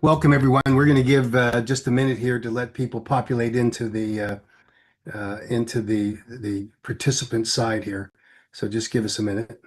Welcome, everyone. We're going to give just a minute here to let people populate into the participant side here. So just give us a minute.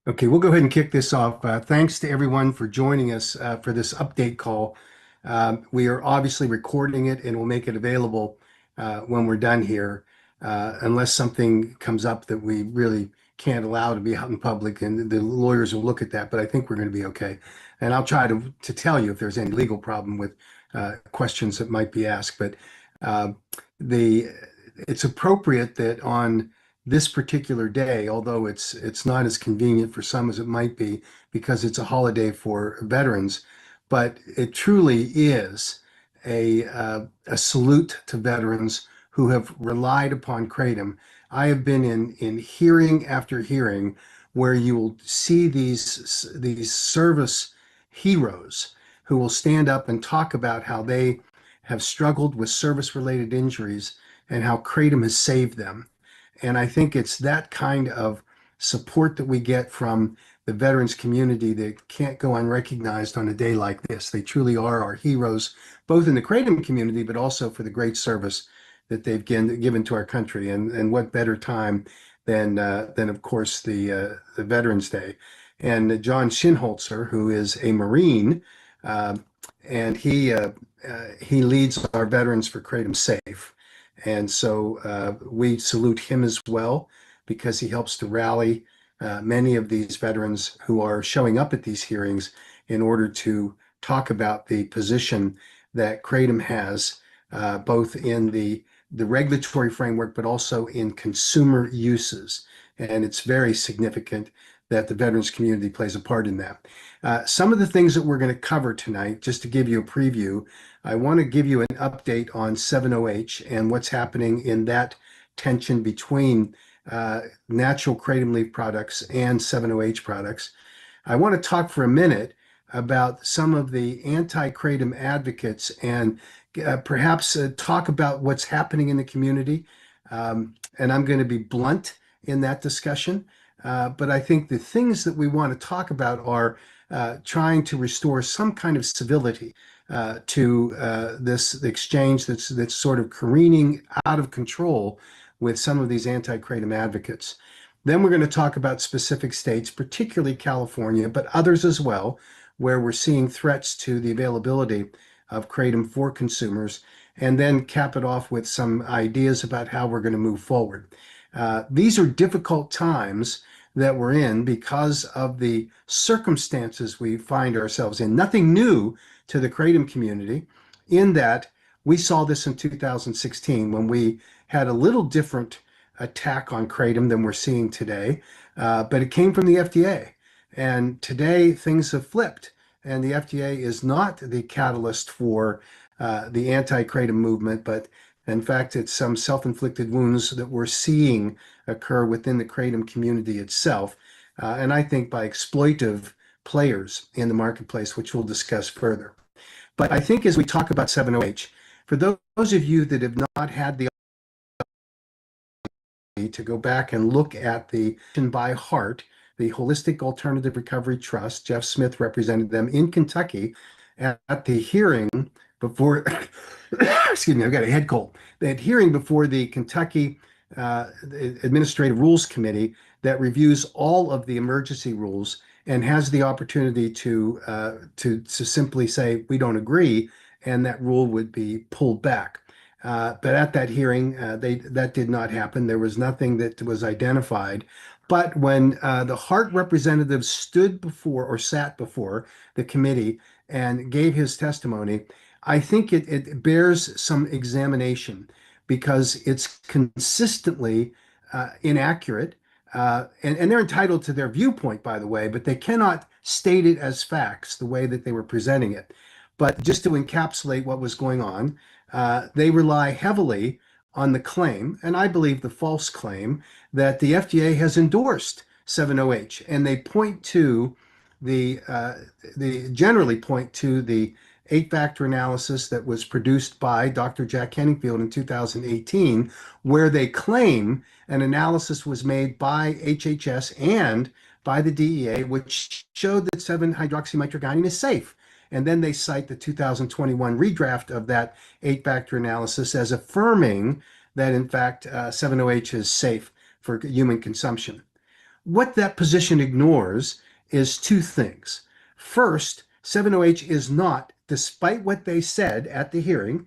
Okay, we'll go ahead and kick this off. Thanks to everyone for joining us for this update call. We are obviously recording it and we'll make it available when we're done here, unless something comes up that we really can't allow to be out in public, and the lawyers will look at that, but I think we're going to be okay. And I'll try to tell you if there's any legal problem with questions that might be asked, but uh, it's appropriate that on this particular day, although it's not as convenient for some as it might be because it's a holiday for veterans, but it truly is a salute to veterans who have relied upon Kratom. I have been in hearing after hearing where you will see these service heroes who will stand up and talk about how they have struggled with service-related injuries and how Kratom has saved them. And I think it's that kind of support that we get from the veterans community that can't go unrecognized on a day like this. They truly are our heroes, both in the Kratom community, but also for the great service that they've given to our country. And what better time than of course the Veterans Day. And John Shinholzer, who is a Marine, and he leads our Veterans for Kratom Safe. And so we salute him as well because he helps to rally many of these veterans who are showing up at these hearings in order to talk about the position that Kratom has, both in the regulatory framework, but also in consumer uses. And it's very significant that the veterans community plays a part in that. Some of the things that we're going to cover tonight, just to give you a preview, I want to give you an update on 7-OH and what's happening in that tension between natural kratom leaf products and 7-OH products. I want to talk for a minute about some of the anti-kratom advocates and perhaps talk about what's happening in the community. And I'm going to be blunt in that discussion. But I think the things that we want to talk about are trying to restore some kind of civility to this exchange that's sort of careening out of control with some of these anti-kratom advocates. Then we're going to talk about specific states, particularly California, but others as well, where we're seeing threats to the availability of kratom for consumers, and then cap it off with some ideas about how we're going to move forward. These are difficult times that we're in because of the circumstances we find ourselves in. Nothing new to the kratom community, in that we saw this in 2016 when we had a little different attack on kratom than we're seeing today, but it came from the FDA. And today things have flipped, and the FDA is not the catalyst for the anti-kratom movement, but in fact, it's some self-inflicted wounds that we're seeing occur within the kratom community itself, and I think by exploitive players in the marketplace, which we'll discuss further. But I think as we talk about 7-OH, for those of you that have not had the opportunity to go back and look at the by heart, the Holistic Alternative Recovery Trust, Jeff Smith represented them in Kentucky at the hearing before, excuse me, I've got a head cold. That hearing before the Kentucky Administrative Rules Committee that reviews all of the emergency rules and has the opportunity to simply say we don't agree, and that rule would be pulled back. But at that hearing, that did not happen. There was nothing that was identified. But when the Hart representative stood before or sat before the committee and gave his testimony, I think it bears some examination because it's consistently inaccurate. And they're entitled to their viewpoint, by the way, but they cannot state it as facts the way that they were presenting it. But just to encapsulate what was going on, they rely heavily on the claim, and I believe the false claim, that the FDA has endorsed 7-OH, and they generally point to the 8-factor analysis that was produced by Dr. Jack Henningfield in 2018, where they claim an analysis was made by HHS and by the DEA, which showed that 7-hydroxymitragynine is safe. And then they cite the 2021 redraft of that 8-factor analysis as affirming that, in fact, 7-OH is safe for human consumption. What that position ignores is two things. First, 7-OH is not, despite what they said at the hearing,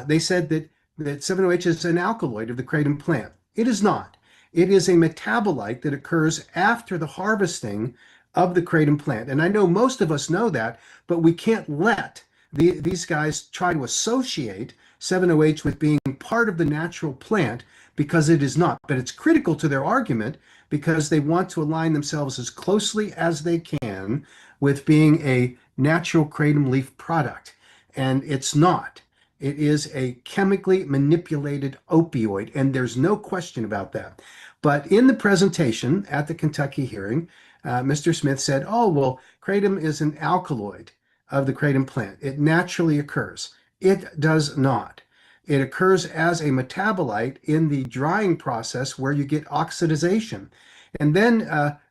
they said that 7-OH is an alkaloid of the kratom plant. It is not. It is a metabolite that occurs after the harvesting of the kratom plant. And I know most of us know that, but we can't let these guys try to associate 7-OH with being part of the natural plant, because it is not. But it's critical to their argument because they want to align themselves as closely as they can with being a natural kratom leaf product. And it's not. It is a chemically manipulated opioid, and there's no question about that. But in the presentation at the Kentucky hearing, Mr. Smith said, oh, well, kratom is an alkaloid of the kratom plant. It naturally occurs. It does not. It occurs as a metabolite in the drying process where you get oxidization. And then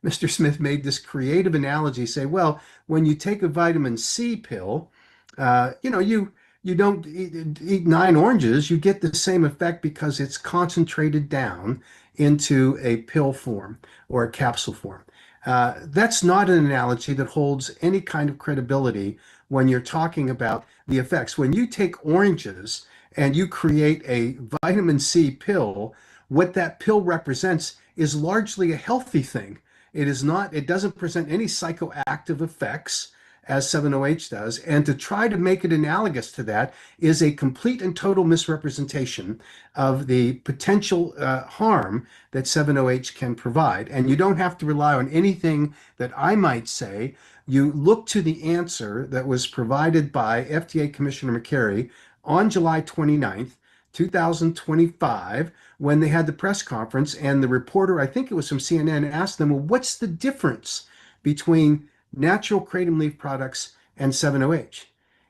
Mr. Smith made this creative analogy, say, well, when you take a vitamin C pill, you don't eat 9 oranges, you get the same effect because it's concentrated down into a pill form or a capsule form. That's not an analogy that holds any kind of credibility when you're talking about the effects. When you take oranges and you create a vitamin C pill, what that pill represents is largely a healthy thing. It is not, it doesn't present any psychoactive effects as 7-OH does. And to try to make it analogous to that is a complete and total misrepresentation of the potential harm that 7-OH can provide. And you don't have to rely on anything that I might say. You look to the answer that was provided by FDA Commissioner McCary on July 29th, 2025, when they had the press conference, and the reporter, I think it was from CNN, asked them, well, what's the difference between natural kratom leaf products and 7-OH?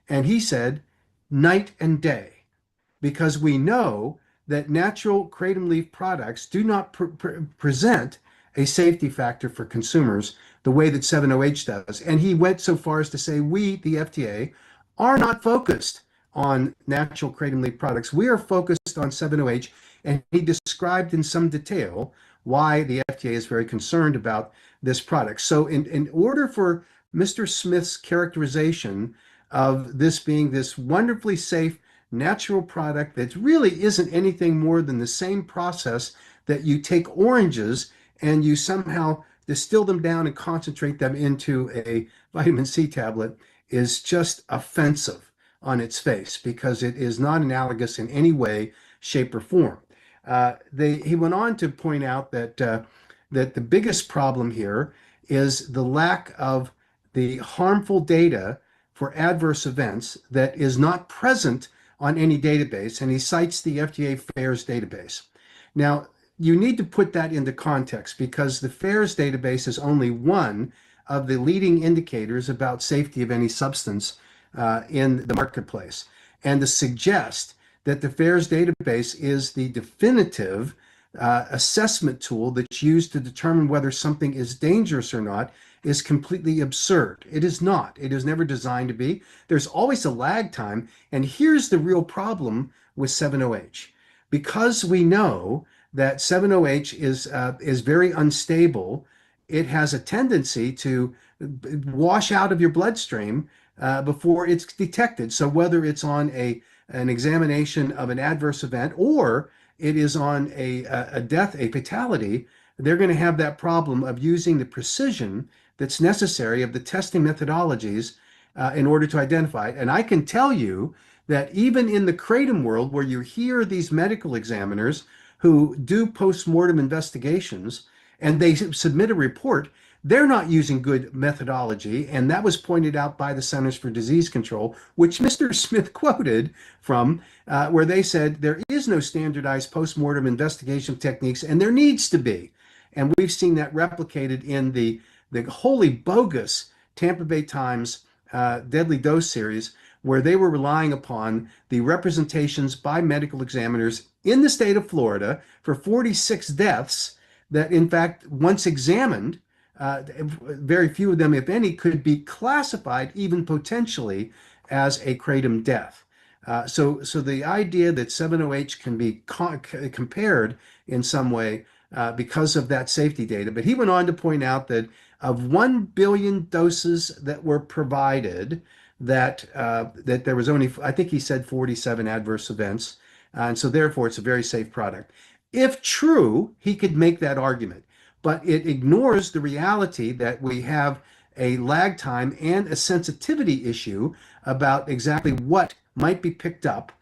And he said, night and day, because we know that natural kratom leaf products do not present a safety factor for consumers the way that 7-OH does. And he went so far as to say, we, the FDA, are not focused on natural kratom leaf products. We are focused on 7-OH. And he described in some detail why the FDA is very concerned about this product. So in order for Mr. Smith's characterization of this being this wonderfully safe natural product that really isn't anything more than the same process that you take oranges and you somehow distill them down and concentrate them into a vitamin C tablet is just offensive on its face because it is not analogous in any way, shape, or form. He went on to point out that that the biggest problem here is the lack of the harmful data for adverse events that is not present on any database, and he cites the FDA FAERS database. Now, you need to put that into context because the FAERS database is only one of the leading indicators about safety of any substance in the marketplace. And to suggest that the FAERS database is the definitive assessment tool that's used to determine whether something is dangerous or not is completely absurd. It is not. It is never designed to be. There's always a lag time. And here's the real problem with 7-OH. Because we know that 7-OH is very unstable, it has a tendency to wash out of your bloodstream before it's detected. So whether it's on an examination of an adverse event or it is on a death, a fatality, they're going to have that problem of using the precision that's necessary of the testing methodologies in order to identify it. And I can tell you that even in the kratom world, where you hear these medical examiners who do post-mortem investigations and they submit a report, they're not using good methodology. And that was pointed out by the Centers for Disease Control, which Mr. Smith quoted from, where they said there is no standardized post-mortem investigation techniques, and there needs to be. And we've seen that replicated in the wholly bogus Tampa Bay Times Deadly Dose series, where they were relying upon the representations by medical examiners in the state of Florida for 46 deaths that, in fact, once examined, very few of them, if any, could be classified even potentially as a kratom death. So the idea that 7-OH can be compared in some way because of that safety data. But he went on to point out that of 1 billion doses that were provided, that there was only, I think he said 47 adverse events. And so therefore, it's a very safe product. If true, he could make that argument, but it ignores the reality that we have a lag time and a sensitivity issue about exactly what might be picked up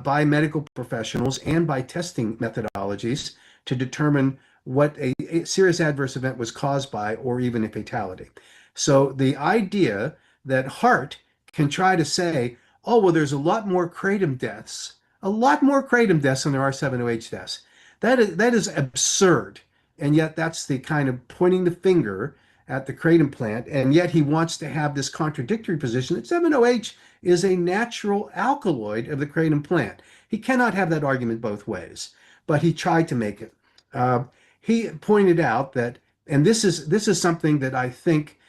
by medical professionals and by testing methodologies to determine what a serious adverse event was caused by or even a fatality. So the idea that Hart can try to say, oh, well, there's a lot more kratom deaths, than there are 7-OH deaths. That is absurd. And yet that's the kind of pointing the finger at the kratom plant. And yet he wants to have this contradictory position that 7-OH is a natural alkaloid of the kratom plant. He cannot have that argument both ways, but he tried to make it. He pointed out that, and this is something that I think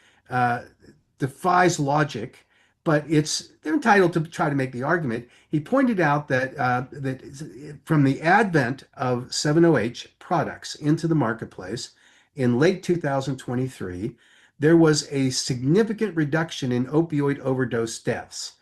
defies logic, but they're entitled to try to make the argument. He pointed out that that from the advent of 7-OH products into the marketplace, in late 2023, there was a significant reduction in opioid overdose deaths.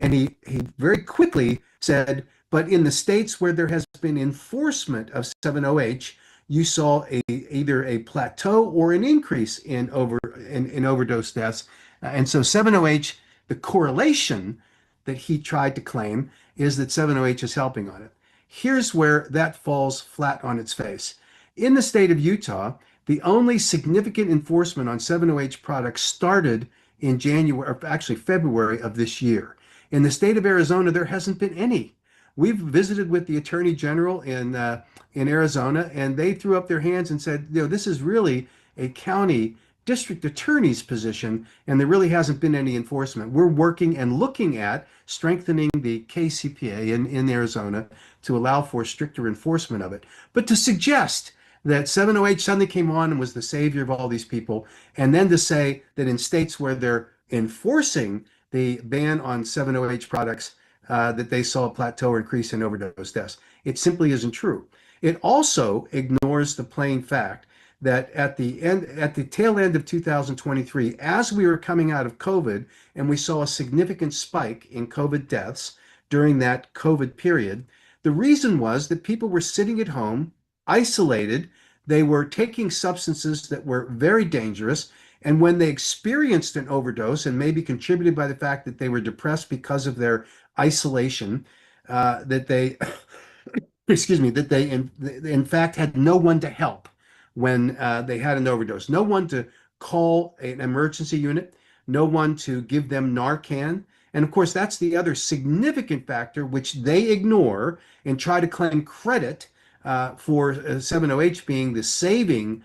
And he very quickly said, but in the states where there has been enforcement of 7-OH, you saw either a plateau or an increase in overdose deaths. And so 7-OH, the correlation that he tried to claim is that 7-OH is helping on it. Here's where that falls flat on its face. In the state of Utah, the only significant enforcement on 7-OH products started in January, or actually February of this year. In the state of Arizona, there hasn't been any. We've visited with the Attorney General in Arizona, and they threw up their hands and said, this is really a county district attorney's position, and there really hasn't been any enforcement. We're working and looking at strengthening the KCPA in Arizona to allow for stricter enforcement of it. But to suggest that 7-OH suddenly came on and was the savior of all these people, and then to say that in states where they're enforcing the ban on 7-OH products, that they saw a plateau or increase in overdose deaths. It simply isn't true. It also ignores the plain fact that at the tail end of 2023, as we were coming out of COVID and we saw a significant spike in COVID deaths during that COVID period, the reason was that people were sitting at home, isolated. They were taking substances that were very dangerous. And when they experienced an overdose, and maybe contributed by the fact that they were depressed because of their isolation, that they, excuse me, that they in fact had no one to help when they had an overdose, no one to call an emergency unit, no one to give them Narcan. And of course, that's the other significant factor which they ignore and try to claim credit for 7-OH being the saving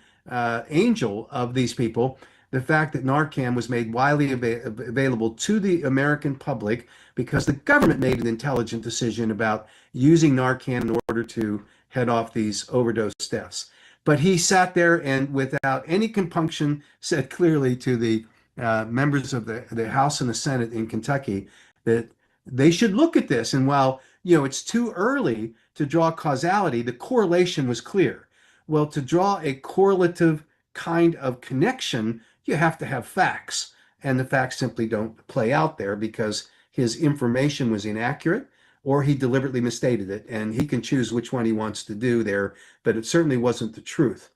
angel of these people. The fact that Narcan was made widely available to the American public because the government made an intelligent decision about using Narcan in order to head off these overdose deaths. But he sat there and without any compunction said clearly to the members of the House and the Senate in Kentucky that they should look at this. And while, it's too early to draw causality, the correlation was clear. Well, to draw a correlative kind of connection, you have to have facts. And the facts simply don't play out there because his information was inaccurate or he deliberately misstated it. And he can choose which one he wants to do there, but it certainly wasn't the truth.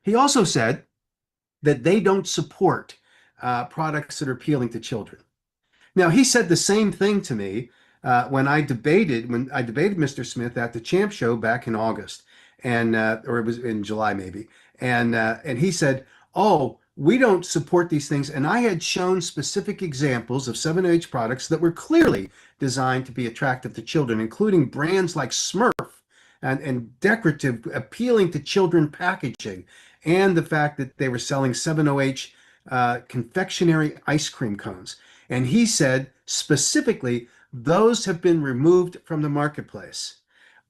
He also said that they don't support products that are appealing to children. Now, he said the same thing to me when I debated Mr. Smith at the Champ Show back in August, and or it was in July maybe, and he said, "Oh, we don't support these things." And I had shown specific examples of 7-OH products that were clearly designed to be attractive to children, including brands like Smurf and decorative, appealing to children packaging, and the fact that they were selling 7-OH confectionery ice cream cones. And he said specifically, those have been removed from the marketplace.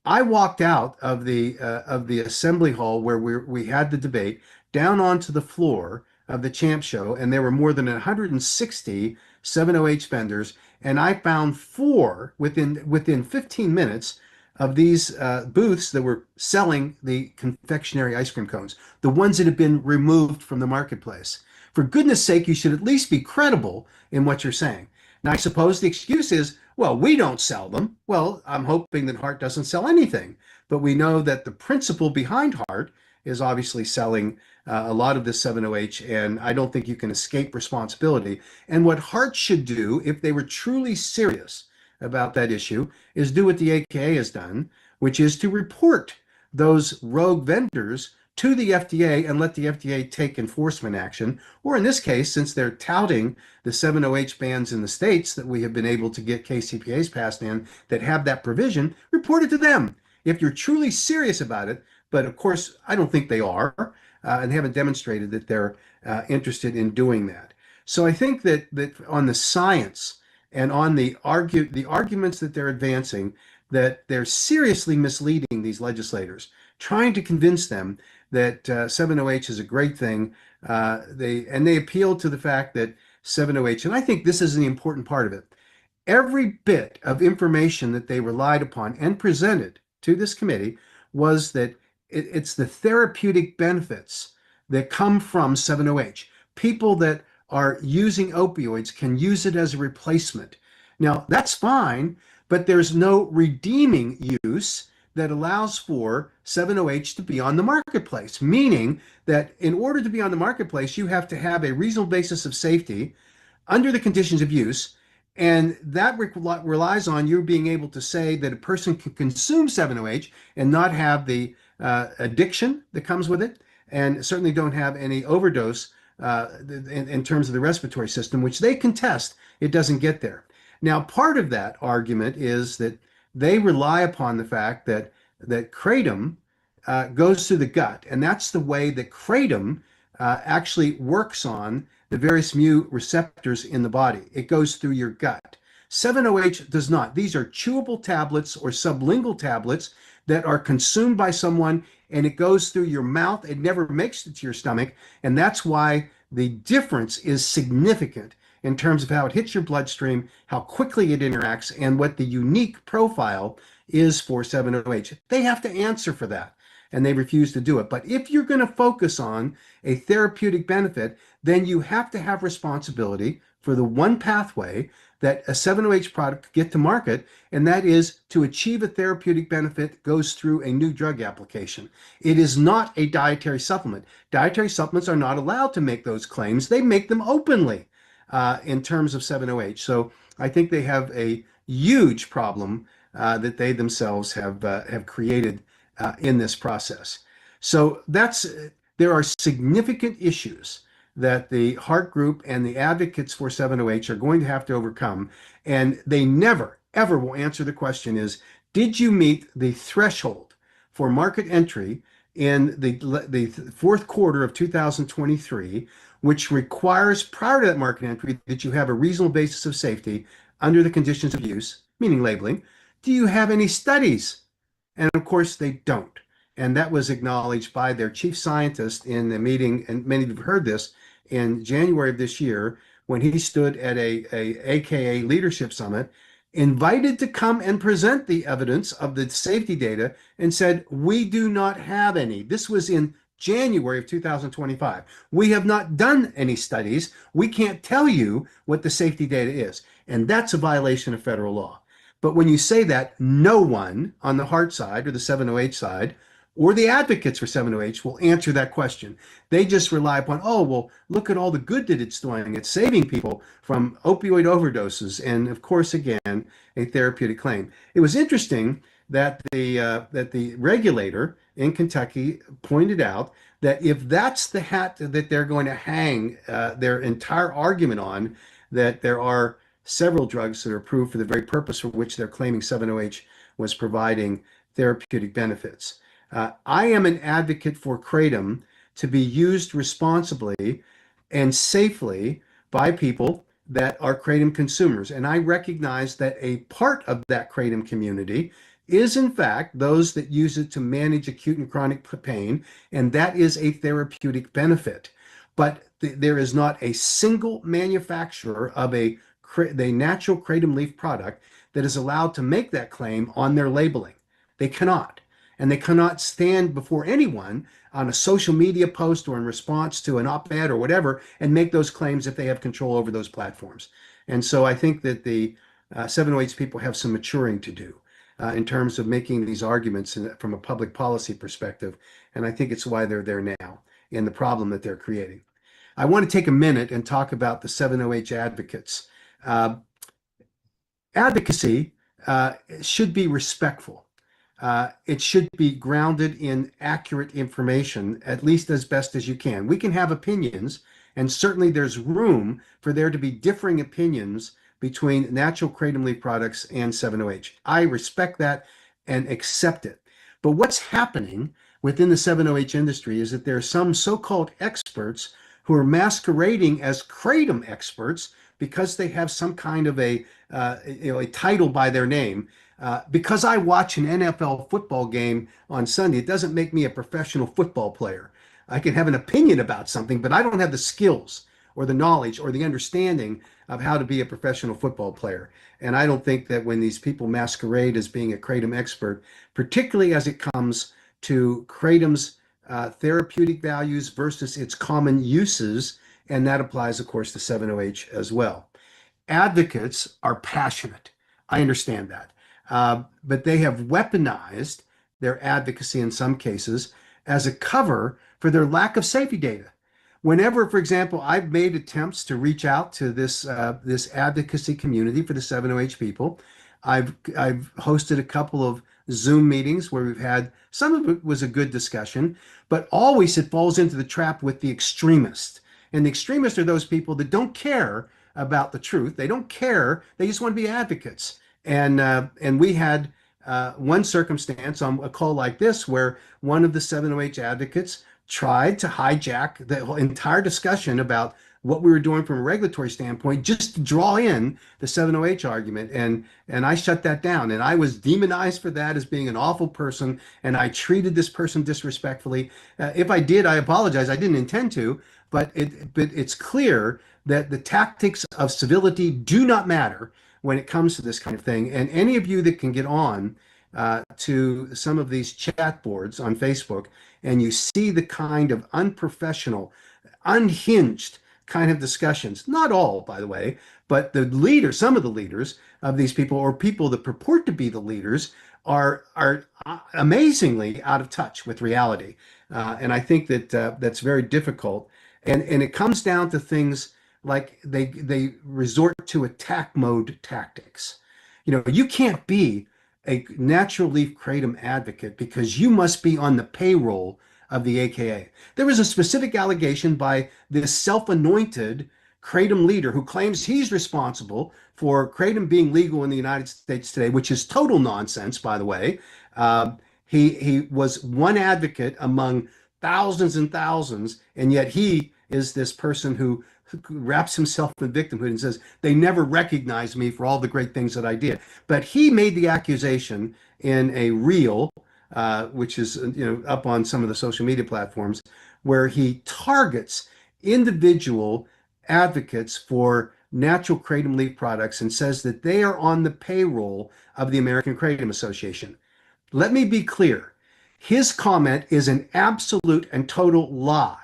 I walked out of the assembly hall where we had the debate down onto the floor of the Champ Show, and there were more than 160 7-OH vendors, and I found four within 15 minutes of these booths that were selling the confectionery ice cream cones, the ones that have been removed from the marketplace. For goodness sake, you should at least be credible in what you're saying. Now, I suppose the excuse is, well, we don't sell them. Well, I'm hoping that Hart doesn't sell anything, but we know that the principle behind Hart is obviously selling a lot of this 7-OH, and I don't think you can escape responsibility. And what Hart should do, if they were truly serious about that issue, is do what the AKA has done, which is to report those rogue vendors to the FDA and let the FDA take enforcement action. Or in this case, since they're touting the 7-OH bans in the states that we have been able to get KCPAs passed in that have that provision, report it to them if you're truly serious about it. But of course, I don't think they are, and haven't demonstrated that they're interested in doing that. So I think that on the science and on the arguments that they're advancing, that they're seriously misleading these legislators, trying to convince them that 7-OH is a great thing. They appeal to the fact that 7-OH, and I think this is the important part of it, every bit of information that they relied upon and presented to this committee was that it's the therapeutic benefits that come from 7-OH. People that are using opioids can use it as a replacement. Now, that's fine, but there's no redeeming use that allows for 7-OH to be on the marketplace, meaning that in order to be on the marketplace, you have to have a reasonable basis of safety under the conditions of use. And that relies on you being able to say that a person can consume 7-OH and not have the addiction that comes with it, and certainly don't have any overdose in terms of the respiratory system, which they contest. It doesn't get there. Now, part of that argument is that they rely upon the fact that kratom goes through the gut, and that's the way that kratom actually works on the various mu receptors in the body. It goes through your gut. 7-OH does not. These are chewable tablets or sublingual tablets that are consumed by someone, and it goes through your mouth. It never makes it to your stomach, and that's why the difference is significant in terms of how it hits your bloodstream, how quickly it interacts, and what the unique profile is for 7-OH. They have to answer for that, and they refuse to do it. But if you're going to focus on a therapeutic benefit, then you have to have responsibility for the one pathway that a 7-OH product could get to market, and that is to achieve a therapeutic benefit goes through a new drug application. It is not a dietary supplement. Dietary supplements are not allowed to make those claims. They make them openly in terms of 7-OH. So I think they have a huge problem that they themselves have created in this process. So there are significant issues that the Heart Group and the advocates for 7-OH are going to have to overcome, and they never, ever will answer the question is, did you meet the threshold for market entry in the fourth quarter of 2023, which requires prior to that market entry that you have a reasonable basis of safety under the conditions of use, meaning labeling. Do you have any studies? And of course they don't. And that was acknowledged by their chief scientist in the meeting, and many of you have heard this, in January of this year, when he stood at a AKA leadership summit, invited to come and present the evidence of the safety data, and said, we do not have any. This was in January of 2025. We have not done any studies. We can't tell you what the safety data is. And that's a violation of federal law. But when you say that, no one on the heart side or the 7-OH side or the advocates for 7-OH will answer that question. They just rely upon, oh, well, look at all the good that it's doing. It's saving people from opioid overdoses. And of course, again, a therapeutic claim. It was interesting that the regulator in Kentucky pointed out that if that's the hat that they're going to hang their entire argument on, that there are several drugs that are approved for the very purpose for which they're claiming 7-OH was providing therapeutic benefits. I am an advocate for kratom to be used responsibly and safely by people that are kratom consumers. And I recognize that a part of that kratom community is in fact those that use it to manage acute and chronic pain, and that is a therapeutic benefit. But there is not a single manufacturer of the natural kratom leaf product that is allowed to make that claim on their labeling. They cannot. And they cannot stand before anyone on a social media post or in response to an op-ed or whatever and make those claims if they have control over those platforms. And so I think that the 7-OH people have some maturing to do in terms of making these arguments from a public policy perspective. And I think it's why they're there now in the problem that they're creating. I want to take a minute and talk about the 7-OH advocates. Advocacy should be respectful. It should be grounded in accurate information, at least as best as you can. We can have opinions, and certainly there's room for there to be differing opinions between natural kratom leaf products and 7-OH. I respect that and accept it. But what's happening within the 7-OH industry is that there are some so-called experts who are masquerading as kratom experts because they have some kind of a title by their name. Because I watch an NFL football game on Sunday, it doesn't make me a professional football player. I can have an opinion about something, but I don't have the skills or the knowledge or the understanding of how to be a professional football player. And I don't think that when these people masquerade as being a kratom expert, particularly as it comes to kratom's therapeutic values versus its common uses, and that applies, of course, to 7-OH as well. Advocates are passionate. I understand that. But they have weaponized their advocacy in some cases as a cover for their lack of safety data. Whenever, for example, I've made attempts to reach out to this advocacy community for the 7-OH people, I've hosted a couple of Zoom meetings where we've had some of it was a good discussion, but always it falls into the trap with the extremists. And the extremists are those people that don't care about the truth. They don't care. They just want to be advocates. And we had one circumstance on a call like this where one of the 7-OH advocates tried to hijack the whole entire discussion about what we were doing from a regulatory standpoint just to draw in the 7-OH argument. And I shut that down. And I was demonized for that as being an awful person. And I treated this person disrespectfully. If I did, I apologize. I didn't intend to, but it's clear that the tactics of civility do not matter when it comes to this kind of thing. And any of you that can get on to some of these chat boards on Facebook and you see the kind of unprofessional, unhinged kind of discussions, not all, by the way, but the leaders, some of the leaders of these people or people that purport to be the leaders are amazingly out of touch with reality. And I think that that's very difficult. And it comes down to things like they resort to attack mode tactics. You can't be a natural leaf kratom advocate because you must be on the payroll of the AKA. There was a specific allegation by this self-anointed kratom leader who claims he's responsible for kratom being legal in the United States today, which is total nonsense, by the way. He was one advocate among thousands and thousands, and yet he is this person who wraps himself in victimhood and says they never recognized me for all the great things that I did. But he made the accusation in a reel, which is up on some of the social media platforms, where he targets individual advocates for natural kratom leaf products and says that they are on the payroll of the American Kratom Association. Let me be clear. His comment is an absolute and total lie.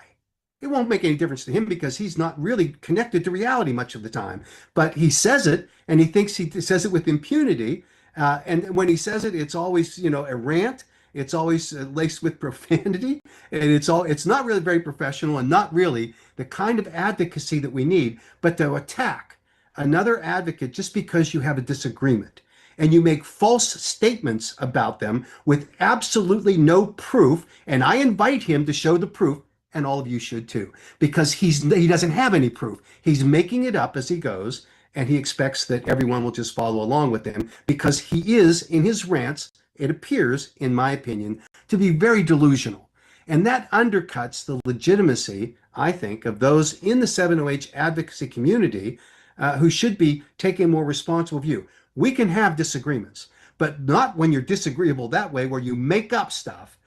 It won't make any difference to him because he's not really connected to reality much of the time. But he says it, and he thinks he says it with impunity. And when he says it, it's always, a rant. It's always laced with profanity, and it's not really very professional and not really the kind of advocacy that we need. But to attack another advocate just because you have a disagreement and you make false statements about them with absolutely no proof, and I invite him to show the proof, and all of you should too, because he doesn't have any proof. He's making it up as he goes, and he expects that everyone will just follow along with him because he is, in his rants, it appears, in my opinion, to be very delusional. And that undercuts the legitimacy, I think, of those in the 7-OH advocacy community who should be taking a more responsible view. We can have disagreements, but not when you're disagreeable that way, where you make up stuff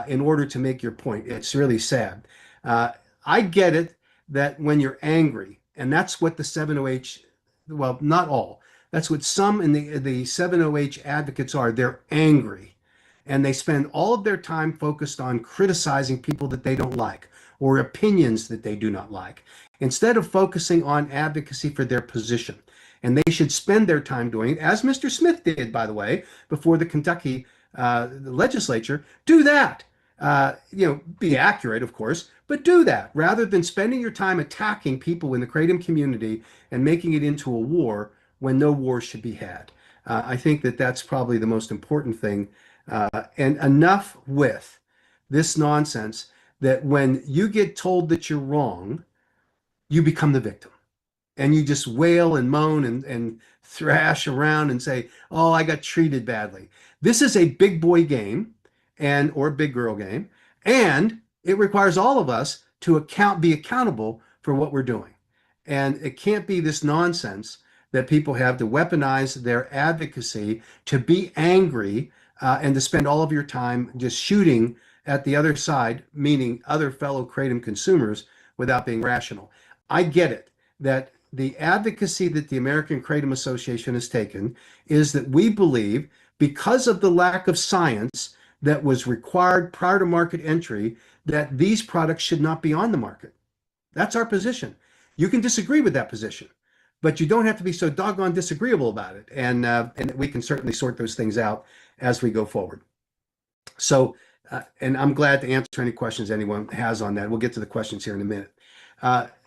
in order to make your point. It's really sad. I get it that when you're angry, and that's what the 7-OH, well, not all, that's what some in the 7-OH advocates are. They're angry, and they spend all of their time focused on criticizing people that they don't like or opinions that they do not like, instead of focusing on advocacy for their position. And they should spend their time doing it, as Mr. Smith did, by the way, before the Kentucky legislature. Do that. Be accurate, of course, but do that rather than spending your time attacking people in the kratom community and making it into a war when no war should be had. I think that that's probably the most important thing. And enough with this nonsense that when you get told that you're wrong, you become the victim. And you just wail and moan and thrash around and say, oh, I got treated badly. This is a big boy game or big girl game, and it requires all of us to be accountable for what we're doing. And it can't be this nonsense that people have to weaponize their advocacy to be angry and to spend all of your time just shooting at the other side, meaning other fellow kratom consumers, without being rational. I get it that the advocacy that the American Kratom Association has taken is that we believe, because of the lack of science, that was required prior to market entry that these products should not be on the market. That's our position. You can disagree with that position, but you don't have to be so doggone disagreeable about it. And we can certainly sort those things out as we go forward. So, and I'm glad to answer any questions anyone has on that. We'll get to the questions here in a minute.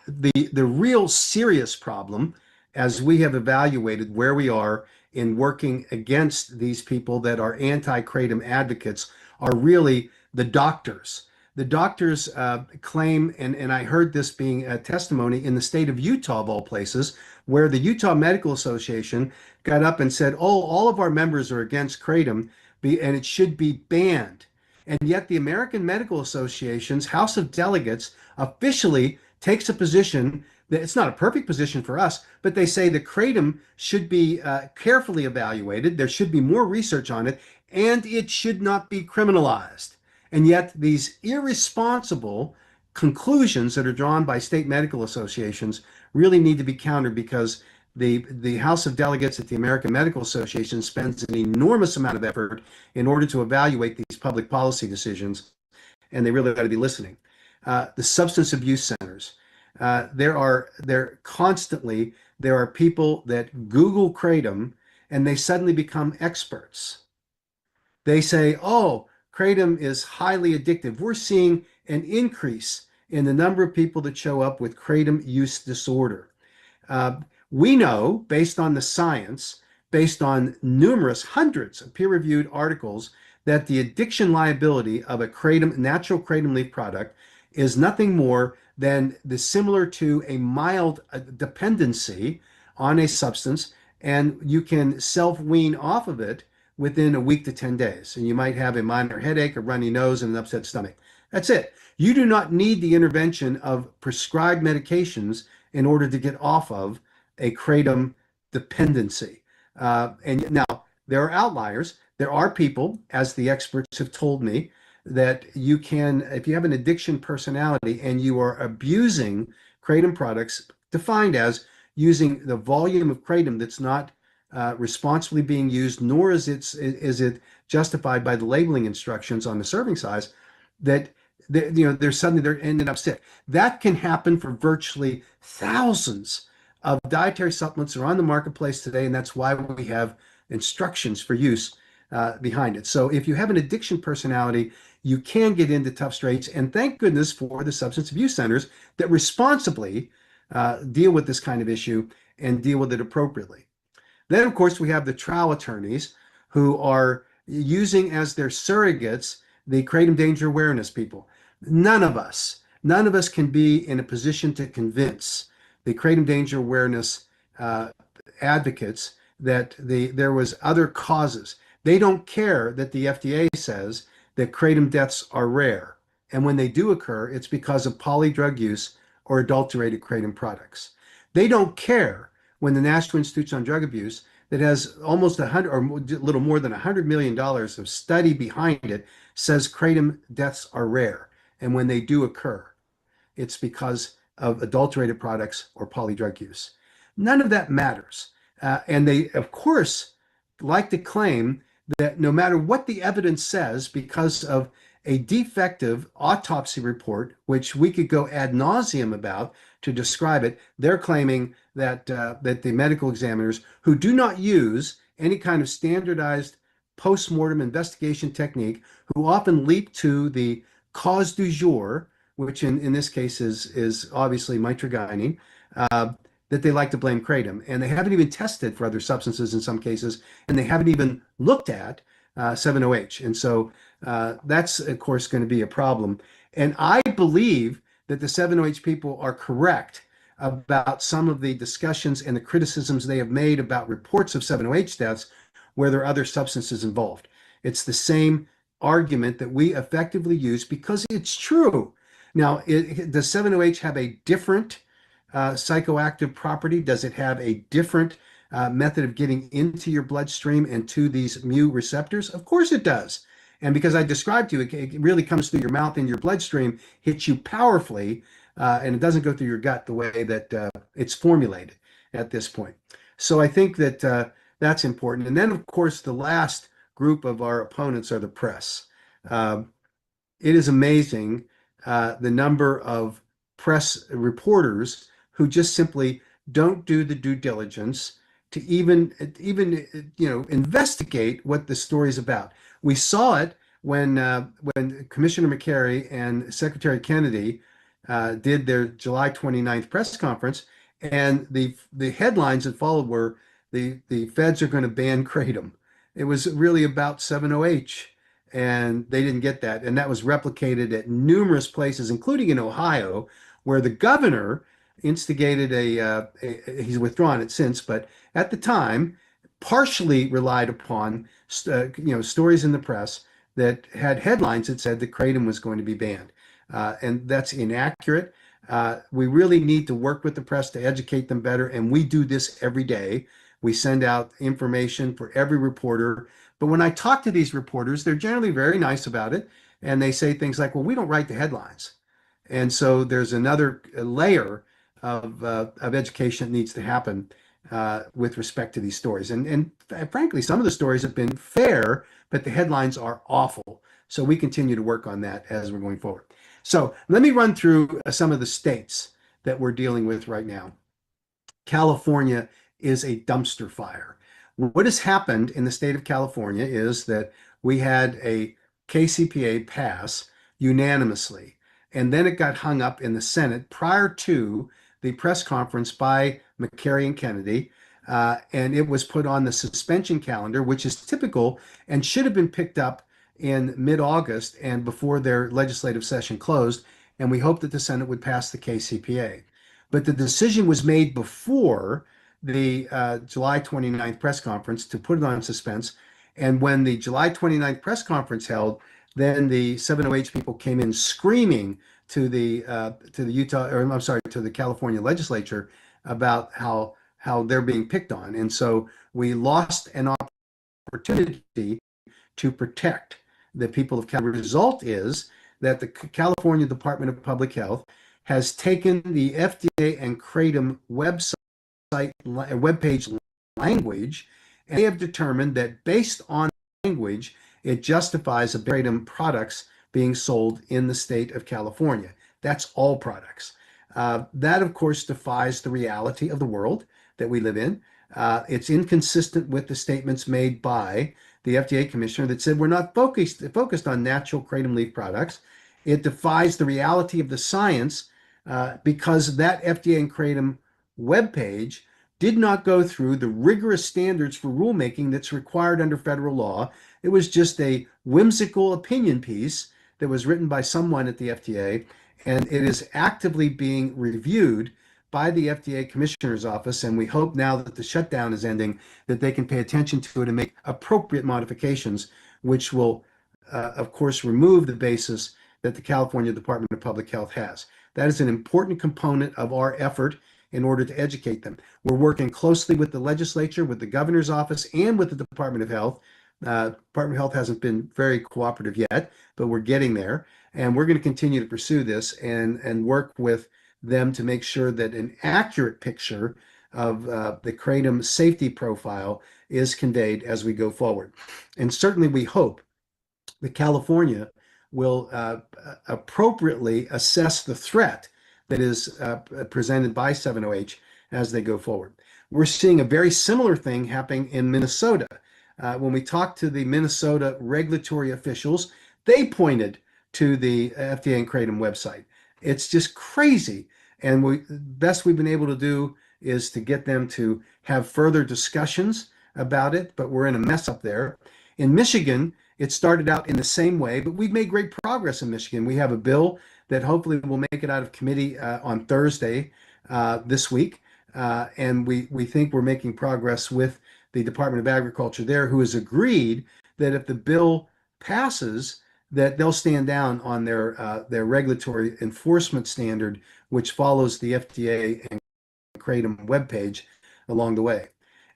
The real serious problem, as we have evaluated where we are in working against these people that are anti-kratom advocates, are really the doctors. The doctors claim, and I heard this being a testimony in the state of Utah, of all places, where the Utah Medical Association got up and said, oh, all of our members are against kratom and it should be banned. And yet the American Medical Association's House of Delegates officially takes a position that it's not a perfect position for us, but they say the kratom should be carefully evaluated. There should be more research on it, and it should not be criminalized. And yet these irresponsible conclusions that are drawn by state medical associations really need to be countered, because the House of Delegates at the American Medical Association spends an enormous amount of effort in order to evaluate these public policy decisions, and they really got to be listening. The substance abuse centers. There are people that Google kratom and they suddenly become experts. They say, oh, kratom is highly addictive. We're seeing an increase in the number of people that show up with kratom use disorder. We know, based on the science, based on numerous hundreds of peer-reviewed articles, that the addiction liability of a natural kratom leaf product is nothing more than similar to a mild dependency on a substance, and you can self-wean off of it within a week to 10 days. And you might have a minor headache, a runny nose, and an upset stomach. That's it. You do not need the intervention of prescribed medications in order to get off of a kratom dependency. And now there are outliers. There are people, as the experts have told me, that you can, if you have an addiction personality and you are abusing kratom products, defined as using the volume of kratom that's not responsibly being used, nor is it justified by the labeling instructions on the serving size, that they're ending up sick. That can happen for virtually thousands of dietary supplements that are on the marketplace today, and that's why we have instructions for use behind it. So if you have an addiction personality, you can get into tough straits, and thank goodness for the substance abuse centers that responsibly deal with this kind of issue and deal with it appropriately. Then, of course, we have the trial attorneys who are using as their surrogates the kratom danger awareness people. None of us can be in a position to convince the kratom danger awareness advocates that there was other causes. They don't care that the FDA says that kratom deaths are rare. And when they do occur, it's because of polydrug use or adulterated kratom products. They don't care when the National Institute on Drug Abuse, that has almost 100 or a little more than $100 million of study behind it, says kratom deaths are rare. And when they do occur, it's because of adulterated products or polydrug use. None of that matters. And they, of course, like to claim that no matter what the evidence says, because of a defective autopsy report, which we could go ad nauseum about to describe it, they're claiming that the medical examiners who do not use any kind of standardized post-mortem investigation technique, who often leap to the cause du jour, which in this case is obviously mitragynine, that they like to blame kratom. And they haven't even tested for other substances in some cases, and they haven't even looked at 7-OH. And so that's, of course, going to be a problem. And I believe that the 7-OH people are correct about some of the discussions and the criticisms they have made about reports of 7-OH deaths where there are other substances involved. It's the same argument that we effectively use because it's true. Now, does 7-OH have a different psychoactive property? Does it have a different method of getting into your bloodstream and to these mu receptors? Of course it does. And because I described to you, it really comes through your mouth and your bloodstream, hits you powerfully, and it doesn't go through your gut the way that it's formulated at this point. So I think that that's important. And then, of course, the last group of our opponents are the press. Uh, it is amazing the number of press reporters who just simply don't do the due diligence to even investigate what the story is about. We saw it when Commissioner McCary and Secretary Kennedy did their July 29th press conference, and the headlines that followed were the feds are going to ban kratom. It was really about 7-OH, and they didn't get that. And that was replicated at numerous places, including in Ohio, where the governor instigated he's withdrawn it since, but at the time, partially relied upon stories in the press that had headlines that said that kratom was going to be banned. And that's inaccurate. We really need to work with the press to educate them better, and we do this every day. We send out information for every reporter. But when I talk to these reporters, they're generally very nice about it. And they say things like, well, we don't write the headlines. And so there's another layer of education that needs to happen with respect to these stories. And frankly, some of the stories have been fair, but the headlines are awful. So we continue to work on that as we're going forward. So let me run through some of the states that we're dealing with right now. California is a dumpster fire. What has happened in the state of California is that we had a KCPA pass unanimously, and then it got hung up in the Senate prior to the press conference by McCary and Kennedy, and it was put on the suspension calendar, which is typical and should have been picked up in mid-August and before their legislative session closed, and we hoped that the Senate would pass the KCPA. But the decision was made before the July 29th press conference to put it on suspense. And when the July 29th press conference held, then the 7-OH people came in screaming to the Utah, or I'm sorry, to the California legislature about how they're being picked on. And so we lost an opportunity to protect the people of California. The result is that the California Department of Public Health has taken the FDA and Kratom webpage language, and they have determined that based on language, it justifies a Kratom products being sold in the state of California. That's all products. That, of course, defies the reality of the world that we live in. It's inconsistent with the statements made by the FDA commissioner that said we're not focused on natural kratom leaf products. It defies the reality of the science because that FDA and kratom webpage did not go through the rigorous standards for rulemaking that's required under federal law. It was just a whimsical opinion piece that was written by someone at the FDA, and it is actively being reviewed by the FDA Commissioner's Office, and we hope now that the shutdown is ending that they can pay attention to it and make appropriate modifications, which will, of course, remove the basis that the California Department of Public Health has. That is an important component of our effort in order to educate them. We're working closely with the legislature, with the governor's office, and with the Department of Health. Department of Health hasn't been very cooperative yet, but we're getting there. And we're going to continue to pursue this and work with them to make sure that an accurate picture of the kratom safety profile is conveyed as we go forward. And certainly we hope that California will appropriately assess the threat that is presented by 7-OH as they go forward. We're seeing a very similar thing happening in Minnesota. When we talked to the Minnesota regulatory officials, they pointed to the FDA and Kratom website. It's just crazy. And the best we've been able to do is to get them to have further discussions about it, but we're in a mess up there. In Michigan, it started out in the same way, but we've made great progress in Michigan. We have a bill that hopefully will make it out of committee on Thursday this week. And we think we're making progress with the Department of Agriculture there, who has agreed that if the bill passes, that they'll stand down on their regulatory enforcement standard, which follows the FDA and Kratom webpage along the way.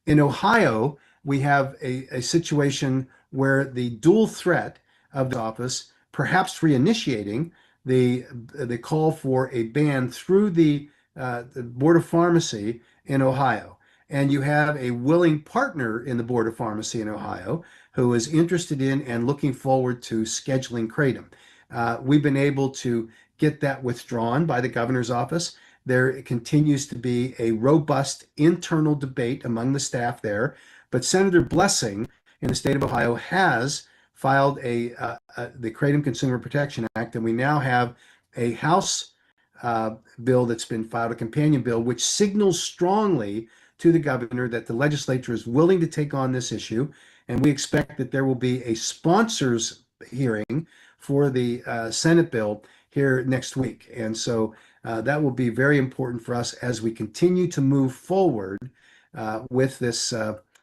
In Ohio, we have a situation where the dual threat of the office, perhaps reinitiating the call for a ban through the Board of Pharmacy in Ohio. and you have a willing partner in the Board of Pharmacy in Ohio who is interested in and looking forward to scheduling kratom. We've been able to get that withdrawn by the governor's office. There continues to be a robust internal debate among the staff there, but Senator Blessing in the state of Ohio has filed the Kratom Consumer Protection Act, and we now have a House bill that's been filed, a companion bill, which signals strongly to the governor that the legislature is willing to take on this issue. And we expect that there will be a sponsors hearing for the Senate bill here next week. And so that will be very important for us as we continue to move forward with this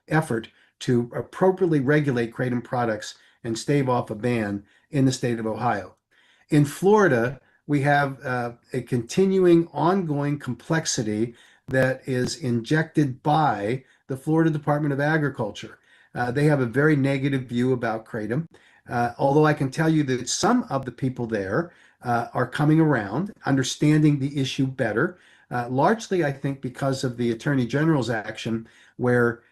effort to appropriately regulate kratom products and stave off a ban in the state of Ohio. In Florida, we have a continuing ongoing complexity that is injected by the Florida Department of Agriculture. They have a very negative view about kratom, although I can tell you that some of the people there are coming around, understanding the issue better, largely, I think, because of the Attorney General's action, where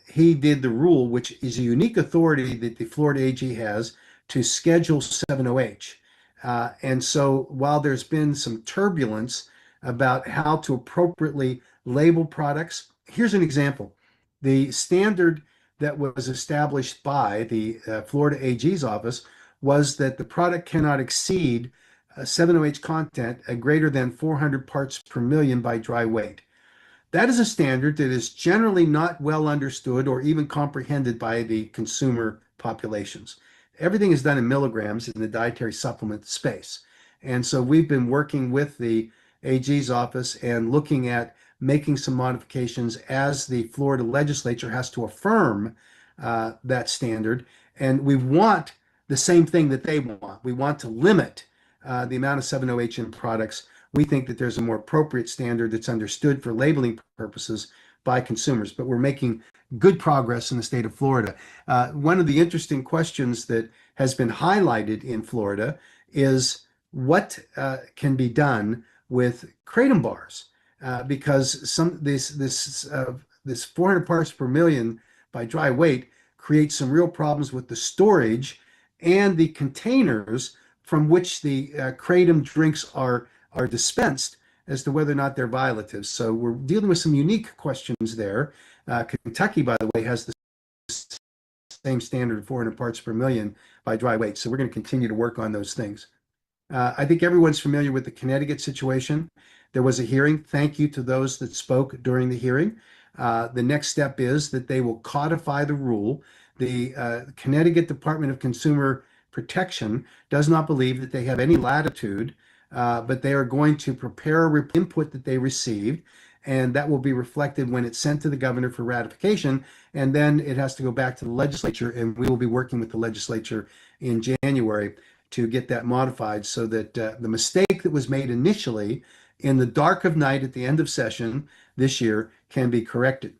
he did the rule, which is a unique authority that the Florida AG has to schedule 7-OH. And so while there's been some turbulence about how to appropriately label products, here's an example. The standard that was established by the Florida AG's office was that the product cannot exceed 7-OH content at greater than 400 parts per million by dry weight. That is a standard that is generally not well understood or even comprehended by the consumer populations. Everything is done in milligrams in the dietary supplement space. And so we've been working with the AG's office and looking at making some modifications as the Florida legislature has to affirm that standard. And we want the same thing that they want. We want to limit the amount of 7-OH in products. We think that there's a more appropriate standard that's understood for labeling purposes by consumers, but we're making good progress in the state of Florida. One of the interesting questions that has been highlighted in Florida is what can be done with kratom bars, because this 400 parts per million by dry weight creates some real problems with the storage and the containers from which the kratom drinks are dispensed as to whether or not they're violatives. So we're dealing with some unique questions there. Kentucky, by the way, has the same standard of 400 parts per million by dry weight. So we're going to continue to work on those things. I think everyone's familiar with the Connecticut situation. There was a hearing. Thank you to those that spoke during the hearing. The next step is that they will codify the rule. The Connecticut Department of Consumer Protection does not believe that they have any latitude, but they are going to prepare input that they received, and that will be reflected when it's sent to the governor for ratification, and then it has to go back to the legislature, and we will be working with the legislature in January to get that modified so that the mistake that was made initially in the dark of night at the end of session this year can be corrected.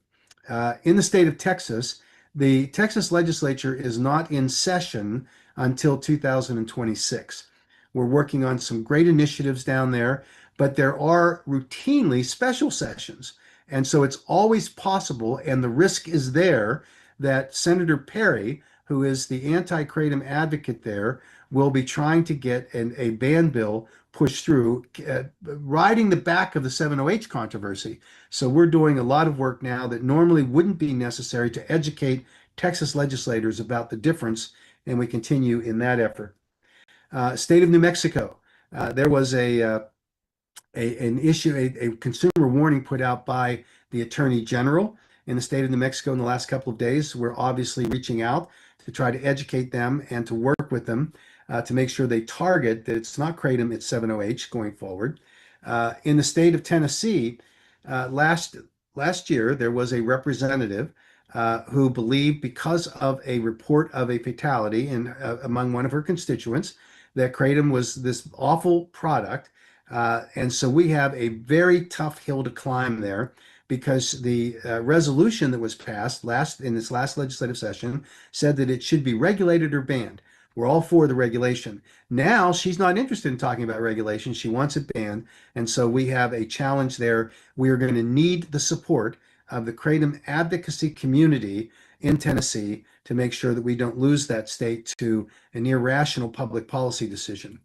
In the state of Texas, the Texas legislature is not in session until 2026. We're working on some great initiatives down there, but there are routinely special sessions. And so it's always possible, and the risk is there, that Senator Perry, who is the anti-kratom advocate there, will be trying to get a ban bill pushed through, riding the back of the 7-OH controversy. So we're doing a lot of work now that normally wouldn't be necessary to educate Texas legislators about the difference, and we continue in that effort. State of New Mexico, there was an issue, a consumer warning put out by the Attorney General in the state of New Mexico in the last couple of days. We're obviously reaching out to try to educate them and to work with them to make sure they target that it's not kratom, it's 7-OH going forward. In the state of Tennessee, last year, there was a representative who believed, because of a report of a fatality among one of her constituents, that kratom was this awful product. And so we have a very tough hill to climb there, because the resolution that was passed in this last legislative session said that it should be regulated or banned. We're all for the regulation. Now she's not interested in talking about regulation. She wants it banned. And so we have a challenge there. We are going to need the support of the Kratom advocacy community in Tennessee to make sure that we don't lose that state to an irrational public policy decision.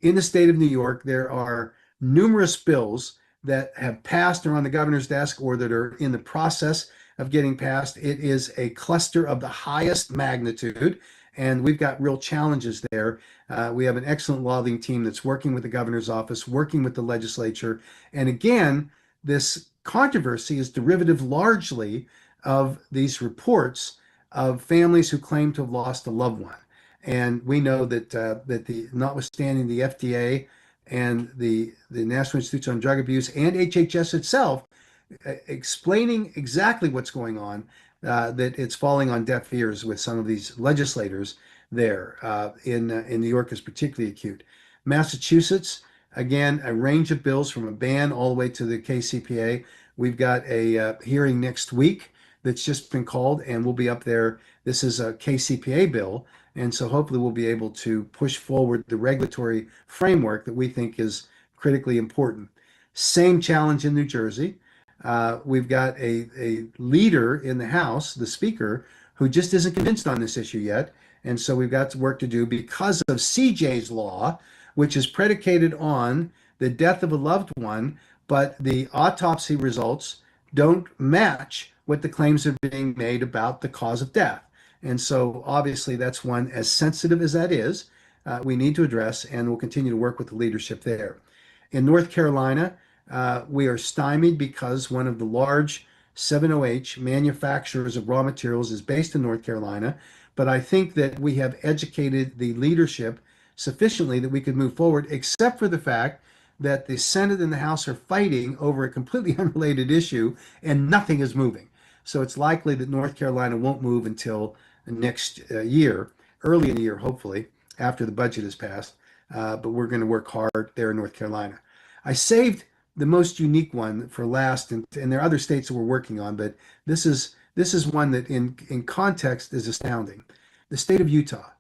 In the state of New York, there are numerous bills that have passed or on the governor's desk or that are in the process of getting passed. It is a cluster of the highest magnitude, and we've got real challenges there. We have an excellent lobbying team that's working with the governor's office, working with the legislature. And again, this controversy is derivative largely of these reports of families who claim to have lost a loved one. And we know that notwithstanding the FDA and the National Institute on Drug Abuse and HHS itself explaining exactly what's going on, that it's falling on deaf ears with some of these legislators there. In New York is particularly acute. Massachusetts, again, a range of bills from a ban all the way to the KCPA. We've got a hearing next week that's just been called, and we'll be up there. This is a KCPA bill, and so hopefully we'll be able to push forward the regulatory framework that we think is critically important. Same challenge in New Jersey. We've got a leader in the House, the Speaker, who just isn't convinced on this issue yet. And so we've got work to do because of CJ's law, which is predicated on the death of a loved one, but the autopsy results don't match what the claims are being made about the cause of death. And so obviously that's one, as sensitive as that is, we need to address, and we'll continue to work with the leadership there. In North Carolina, we are stymied because one of the large 7-OH manufacturers of raw materials is based in North Carolina. But I think that we have educated the leadership sufficiently that we could move forward, except for the fact that the Senate and the House are fighting over a completely unrelated issue and nothing is moving. So it's likely that North Carolina won't move until next year, early in the year, hopefully, after the budget is passed. But we're going to work hard there in North Carolina. I saved the most unique one for last, and there are other states that we're working on, but this is one that in context is astounding. The state of Utah,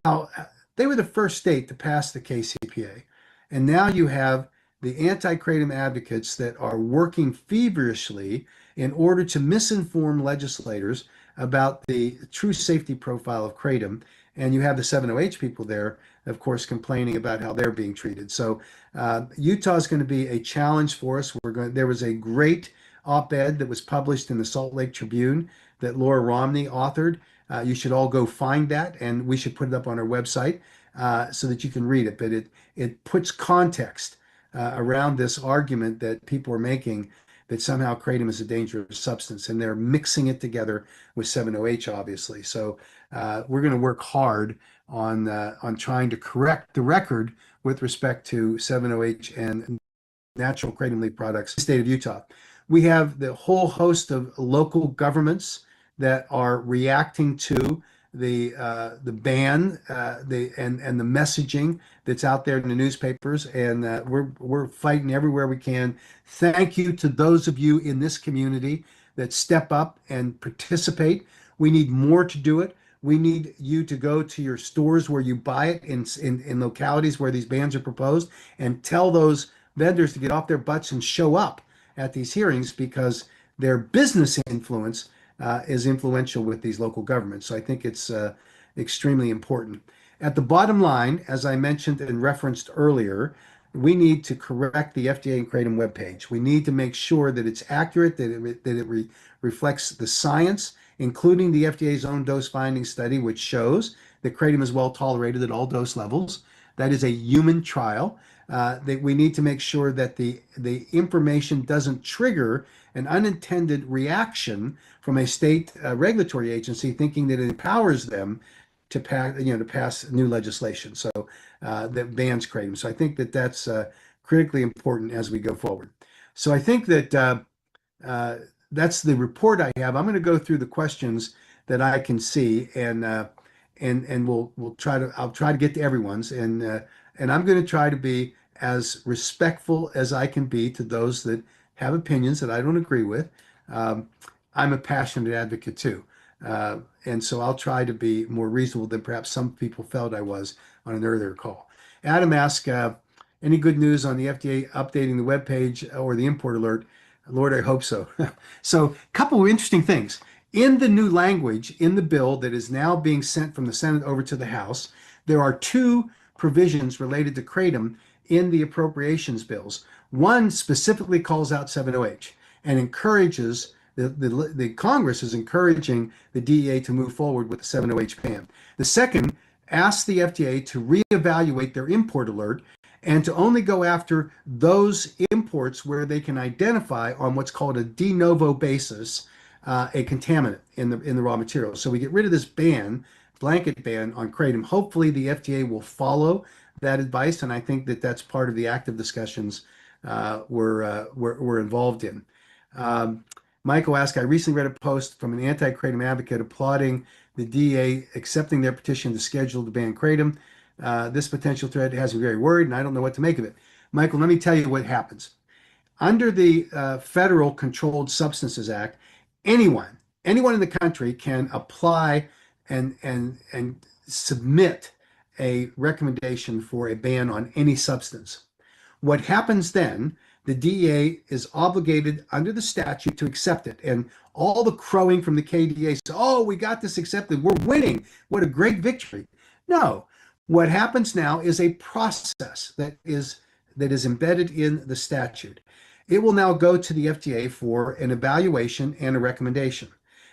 how they were the first state to pass the KCPA, and now you have the anti-kratom advocates that are working feverishly in order to misinform legislators about the true safety profile of kratom. And you have the 7-OH people there, of course, complaining about how they're being treated. So Utah is going to be a challenge for us. There was a great op-ed that was published in the Salt Lake Tribune that Laura Romney authored. You should all go find that, and we should put it up on our website so that you can read it. But it puts context around this argument that people are making that somehow kratom is a dangerous substance, and they're mixing it together with 7-OH, obviously. So we're going to work hard on trying to correct the record with respect to 7-OH and natural kratom leaf products in the state of Utah. We have the whole host of local governments that are reacting to the ban and the messaging that's out there in the newspapers, and we're fighting everywhere we can. Thank you to those of you in this community that step up and participate. We need more to do it. We need you to go to your stores where you buy it in localities where these bans are proposed, and tell those vendors to get off their butts and show up at these hearings, because their business influence is influential with these local governments. So I think it's extremely important. At the bottom line, as I mentioned and referenced earlier, we need to correct the FDA and Kratom webpage. We need to make sure that it's accurate, that it reflects the science, including the FDA's own dose finding study, which shows that kratom is well tolerated at all dose levels. That is a human trial. That we need to make sure that the information doesn't trigger an unintended reaction from a state regulatory agency thinking that it empowers them to pass new legislation. So that bans kratom. So I think that that's critically important as we go forward. So I think that that's the report I have. I'm going to go through the questions that I can see, and I'll try to get to everyone's, and I'm going to try to be as respectful as I can be to those that have opinions that I don't agree with. I'm a passionate advocate too, and so I'll try to be more reasonable than perhaps some people felt I was on an earlier call. Adam asked, any good news on the FDA updating the webpage or the import alert? Lord, I hope so. So, a couple of interesting things. In the new language in the bill that is now being sent from the Senate over to the House, there are two provisions related to kratom in the appropriations bills. One specifically calls out 7-OH and encourages the Congress is encouraging the DEA to move forward with the 7-OH ban. The second asks the FDA to reevaluate their import alert and to only go after those imports where they can identify on what's called a de novo basis a contaminant in the raw materials. So we get rid of this blanket ban on kratom. Hopefully, the FDA will follow that advice, and I think that that's part of the active discussions we're involved in. Um, Michael asked, I recently read a post from an anti-kratom advocate applauding the DEA accepting their petition to schedule to ban kratom. This potential threat has me very worried, and I don't know what to make of it. Michael, let me tell you what happens. Under the Federal Controlled Substances Act, anyone in the country can apply and submit a recommendation for a ban on any substance. What happens then, the DEA is obligated under the statute to accept it. And all the crowing from the KDA says, oh, we got this accepted. We're winning. What a great victory. No, what happens now is a process that is embedded in the statute. It will now go to the FDA for an evaluation and a recommendation.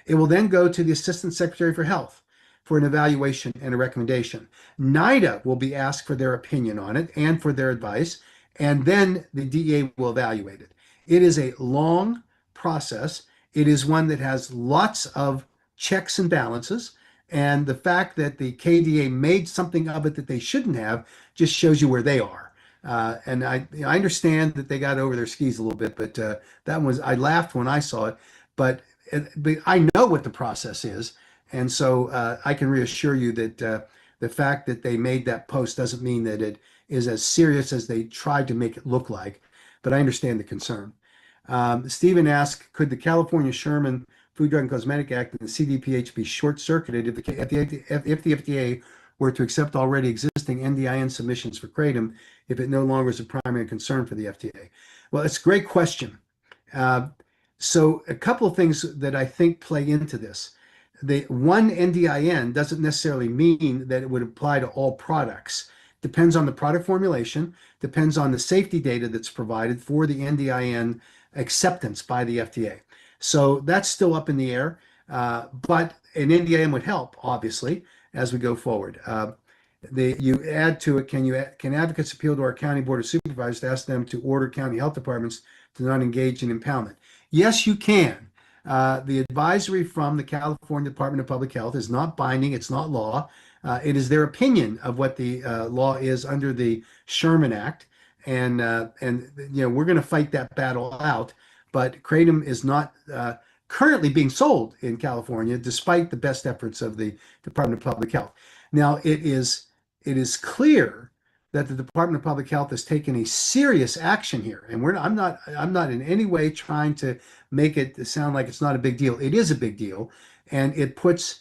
It will then go to the Assistant Secretary for Health for an evaluation and a recommendation. NIDA will be asked for their opinion on it and for their advice, and then the DEA will evaluate it. It is a long process. It is one that has lots of checks and balances. And the fact that the KDA made something of it that they shouldn't have just shows you where they are. And I understand that they got over their skis a little bit, but I laughed when I saw it. But I know what the process is, and so I can reassure you that the fact that they made that post doesn't mean that it is as serious as they tried to make it look like. But I understand the concern. Stephen asked, could the California Sherman Food, Drug, and Cosmetic Act and the CDPH be short-circuited if the FDA were to accept already existing NDIN submissions for kratom if it no longer is a primary concern for the FDA? Well, it's a great question. So a couple of things that I think play into this. The one NDIN doesn't necessarily mean that it would apply to all products. Depends on the product formulation, depends on the safety data that's provided for the NDIN acceptance by the FDA. So that's still up in the air, but an NDIN would help, obviously, as we go forward. You add to it, can advocates appeal to our county board of supervisors to ask them to order county health departments to not engage in impoundment? Yes, you can. The advisory from the California Department of Public Health is not binding. It's not law. It is their opinion of what the law is under the Sherman Act, and we're going to fight that battle out. But kratom is not currently being sold in California, despite the best efforts of the Department of Public Health. Now, it is clear that the Department of Public Health has taken a serious action here, and I'm not in any way trying to make it sound like it's not a big deal. It is a big deal, and it puts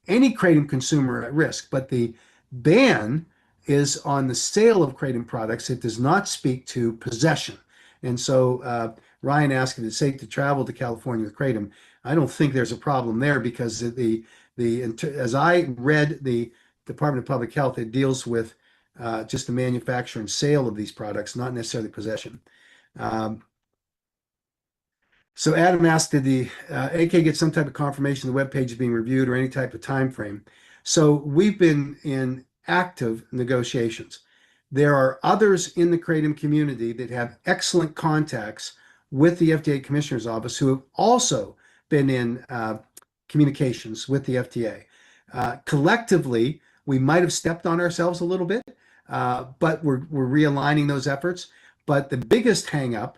any kratom consumer at risk. But the ban is on the sale of kratom products. It does not speak to possession. And so Ryan asked if it's safe to travel to California with kratom. I don't think there's a problem there because as I read the Department of Public Health, it deals with just the manufacture and sale of these products, not necessarily possession. So Adam asked, did the AK get some type of confirmation the web page is being reviewed or any type of time frame? So we've been in active negotiations. There are others in the kratom community that have excellent contacts with the FDA Commissioner's Office who have also been in communications with the FDA. Collectively, we might have stepped on ourselves a little bit, but we're realigning those efforts. But the biggest hangup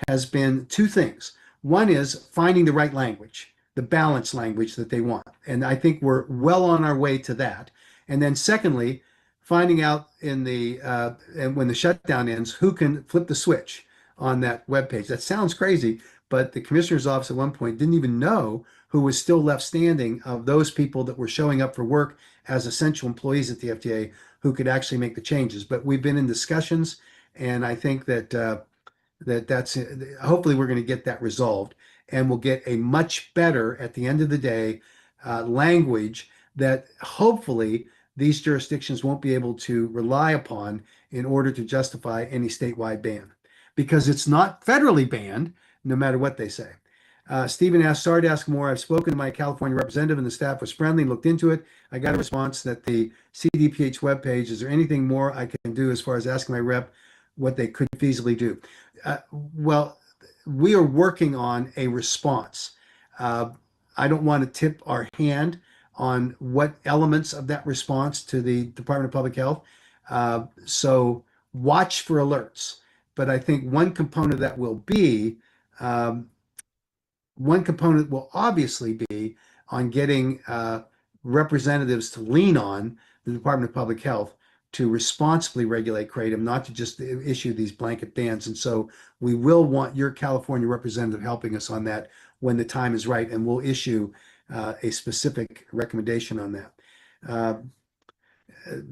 has been two things. One is finding the right language, the balanced language that they want. And I think we're well on our way to that. And then secondly, finding out and when the shutdown ends, who can flip the switch on that webpage. That sounds crazy, but the commissioner's office at one point didn't even know who was still left standing of those people that were showing up for work as essential employees at the FDA who could actually make the changes. But we've been in discussions, and I think that that's hopefully we're going to get that resolved, and we'll get a much better, at the end of the day, language that hopefully these jurisdictions won't be able to rely upon in order to justify any statewide ban, because it's not federally banned, no matter what they say. Stephen asked, sorry to ask more. I've spoken to my California representative and the staff was friendly, looked into it. I got a response that the CDPH webpage, is there anything more I can do as far as asking my rep what they could feasibly do? Well, we are working on a response. I don't want to tip our hand on what elements of that response to the Department of Public Health. So watch for alerts. But I think one component of that will be, one component will obviously be on getting representatives to lean on the Department of Public Health to responsibly regulate kratom, not to just issue these blanket bans. And so we will want your California representative helping us on that when the time is right, and we'll issue a specific recommendation on that.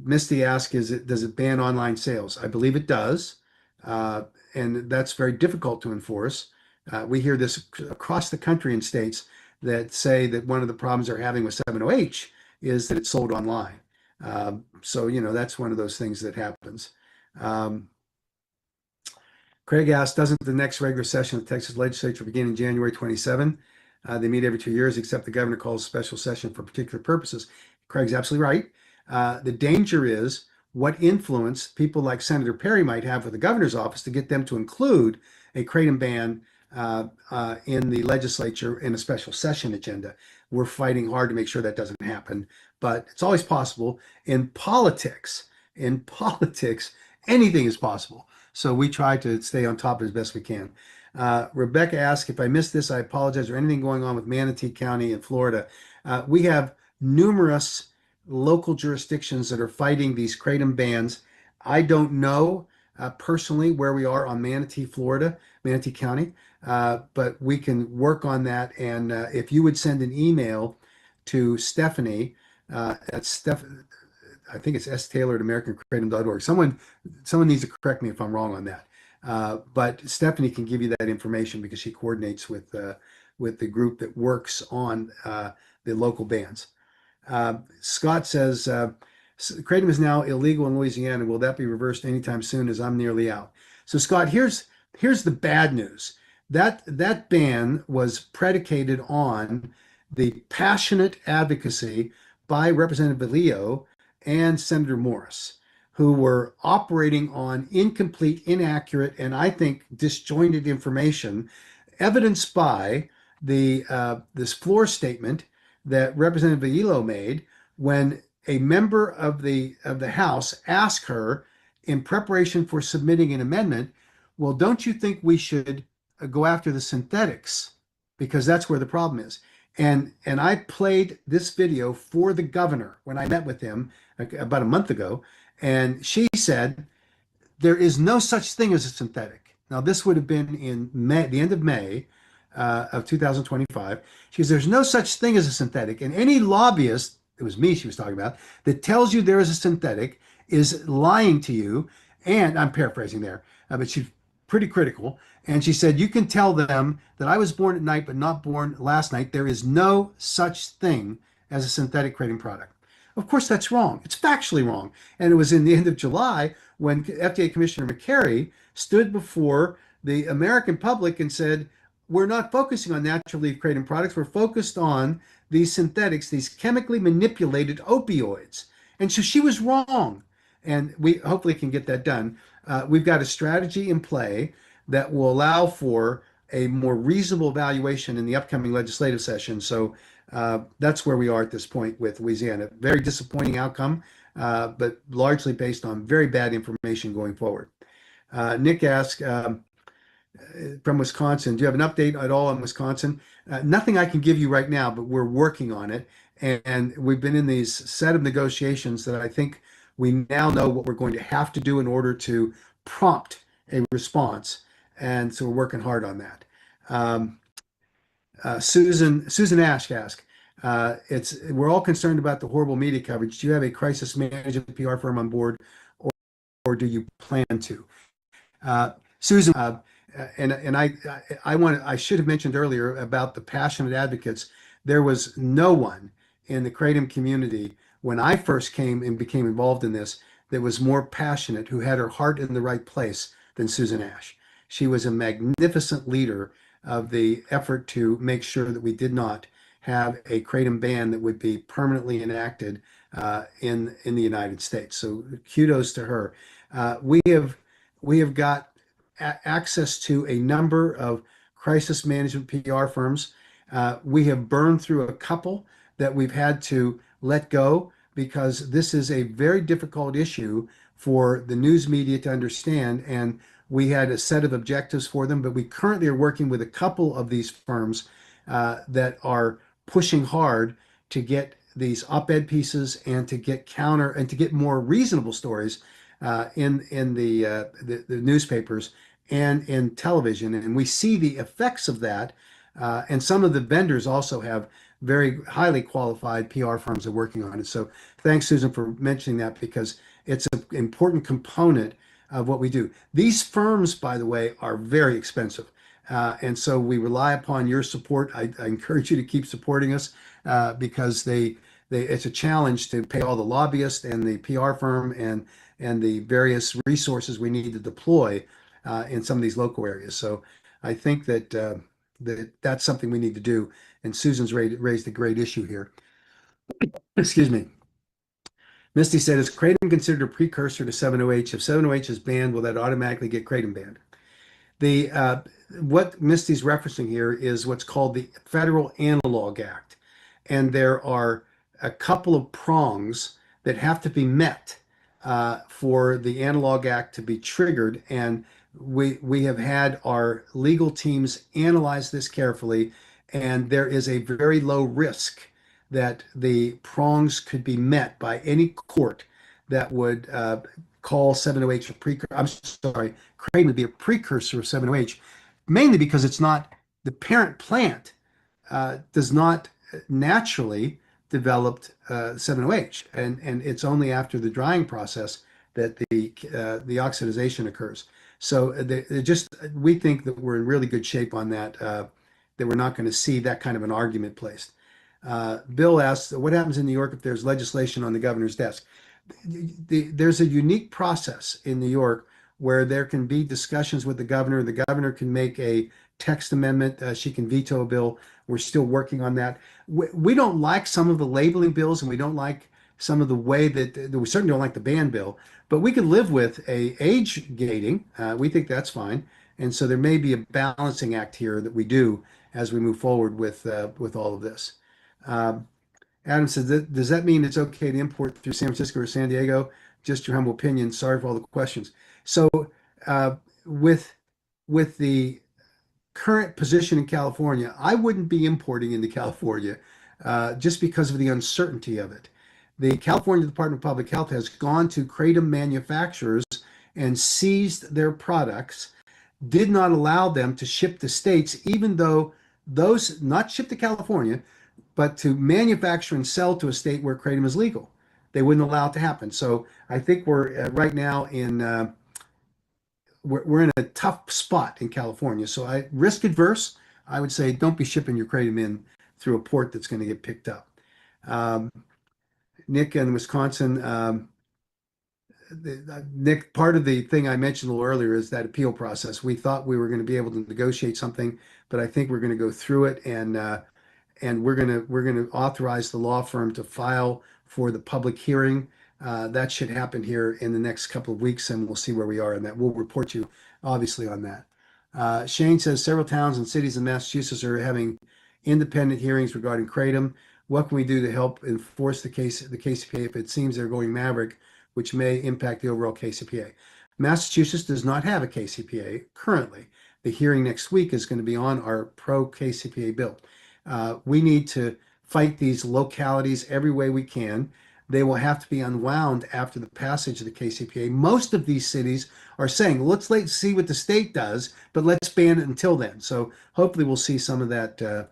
Misty asked, does it ban online sales? I believe it does, and that's very difficult to enforce. We hear this across the country in states that say that one of the problems they're having with 7-OH is that it's sold online. So, that's one of those things that happens. Craig asked, doesn't the next regular session of the Texas legislature begin in January 27? They meet every 2 years, except the governor calls a special session for particular purposes. Craig's absolutely right. The danger is what influence people like Senator Perry might have with the governor's office to get them to include a kratom ban in the legislature in a special session agenda. We're fighting hard to make sure that doesn't happen, but it's always possible. In politics, anything is possible. So we try to stay on top as best we can. Rebecca asked, if I missed this, I apologize. Is there anything going on with Manatee County in Florida? We have numerous local jurisdictions that are fighting these kratom bans. I don't know personally where we are on Manatee County, but we can work on that. And if you would send an email to Stephanie, that's I think it's staylor at americankratom.org. Someone needs to correct me if I'm wrong on that. But Stephanie can give you that information because she coordinates with the group that works on the local bans. Scott says, kratom is now illegal in Louisiana. Will that be reversed anytime soon, as I'm nearly out? So Scott, here's the bad news. That ban was predicated on the passionate advocacy by Representative Leo and Senator Morris, who were operating on incomplete, inaccurate, and I think disjointed information, evidenced by this floor statement that Representative Villalobos made when a member of the House asked her in preparation for submitting an amendment, well, don't you think we should go after the synthetics? Because that's where the problem is. And I played this video for the governor when I met with him about a month ago, and she said, there is no such thing as a synthetic. Now, this would have been in May, the end of May of 2025. She says, there's no such thing as a synthetic. And any lobbyist, it was me she was talking about, that tells you there is a synthetic is lying to you. And I'm paraphrasing there, but she's pretty critical. And she said, you can tell them that I was born at night, but not born last night. There is no such thing as a synthetic kratom product. Of course, that's wrong. It's factually wrong. And it was in the end of July when FDA Commissioner McCary stood before the American public and said, we're not focusing on natural leaf kratom products. We're focused on these synthetics, these chemically manipulated opioids. And so she was wrong. And we hopefully can get that done. We've got a strategy in play that will allow for a more reasonable evaluation in the upcoming legislative session. So that's where we are at this point with Louisiana. Very disappointing outcome, but largely based on very bad information going forward. Nick asked from Wisconsin, do you have an update at all on Wisconsin? Nothing I can give you right now, but we're working on it. And we've been in these set of negotiations that I think we now know what we're going to have to do in order to prompt a response. And so we're working hard on that. Susan Ash asked, we're all concerned about the horrible media coverage. Do you have a crisis management PR firm on board, or do you plan to? Susan, I should have mentioned earlier about the passionate advocates. There was no one in the Kratom community when I first came and became involved in this that was more passionate, who had her heart in the right place than Susan Ash. She was a magnificent leader of the effort to make sure that we did not have a kratom ban that would be permanently enacted in the United States. So kudos to her. We have got access to a number of crisis management PR firms. We have burned through a couple that we've had to let go because this is a very difficult issue for the news media to understand. And we had a set of objectives for them, but we currently are working with a couple of these firms that are pushing hard to get these op-ed pieces and to get counter and to get more reasonable stories in the newspapers and in television. And we see the effects of that. And some of the vendors also have very highly qualified PR firms that are working on it. So thanks, Susan, for mentioning that because it's an important component of what we do. These firms, by the way, are very expensive. And so we rely upon your support. I encourage you to keep supporting us because it's a challenge to pay all the lobbyists and the PR firm and the various resources we need to deploy in some of these local areas. So I think that's something we need to do. And Susan's raised a great issue here. Excuse me. Misty said, is kratom considered a precursor to 7-OH? If 7-OH is banned, will that automatically get kratom banned? The what Misty's referencing here is what's called the Federal Analog Act, and there are a couple of prongs that have to be met for the Analog Act to be triggered. And we have had our legal teams analyze this carefully, and there is a very low risk that the prongs could be met by any court that would call 7-OH a precursor. I'm sorry, kratom would be a precursor of 7-OH, mainly because it's not the parent plant does not naturally develop 7-OH, and it's only after the drying process that the oxidization occurs. So we think that we're in really good shape on that. That we're not going to see that kind of an argument placed. Bill asks, what happens in New York if there's legislation on the governor's desk? There's a unique process in New York where there can be discussions with the governor. The governor can make a text amendment. She can veto a bill. We're still working on that. We don't like some of the labeling bills, and we don't like some of the way that we certainly don't like the ban bill, but we could live with a age gating. We think that's fine. And so there may be a balancing act here that we do as we move forward with all of this. Adam says, does that mean it's okay to import through San Francisco or San Diego? Just your humble opinion. Sorry for all the questions. So with the current position in California, I wouldn't be importing into California just because of the uncertainty of it. The California Department of Public Health has gone to kratom manufacturers and seized their products, did not allow them to ship to states, even though those not ship to California, but to manufacture and sell to a state where kratom is legal. They wouldn't allow it to happen. So I think we're right now we're in a tough spot in California. So risk adverse, I would say don't be shipping your kratom in through a port that's going to get picked up. Nick in Wisconsin, Nick, part of the thing I mentioned a little earlier is that appeal process. We thought we were going to be able to negotiate something, but I think we're going to go through it and we're going to authorize the law firm to file for the public hearing. That should happen here in the next couple of weeks, and we'll see where we are in that. We'll report you obviously on that. Shane says several towns and cities in Massachusetts are having independent hearings regarding kratom. What can we do to help enforce the KCPA if it seems they're going maverick, which may impact the overall KCPA? Massachusetts does not have a KCPA currently. The hearing next week is going to be on our pro KCPA bill. We need to fight these localities every way we can. They will have to be unwound after the passage of the KCPA. Most of these cities are saying, let's wait and see what the state does, but let's ban it until then. So hopefully we'll see some of that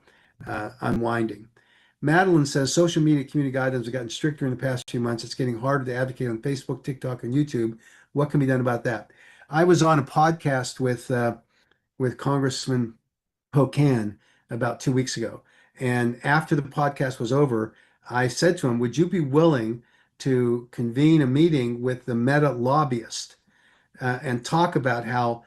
unwinding. Madeline says social media community guidelines have gotten stricter in the past few months. It's getting harder to advocate on Facebook, TikTok, and YouTube. What can be done about that? I was on a podcast with with Congressman Pocan about 2 weeks ago. And after the podcast was over, I said to him, would you be willing to convene a meeting with the Meta lobbyist and talk about how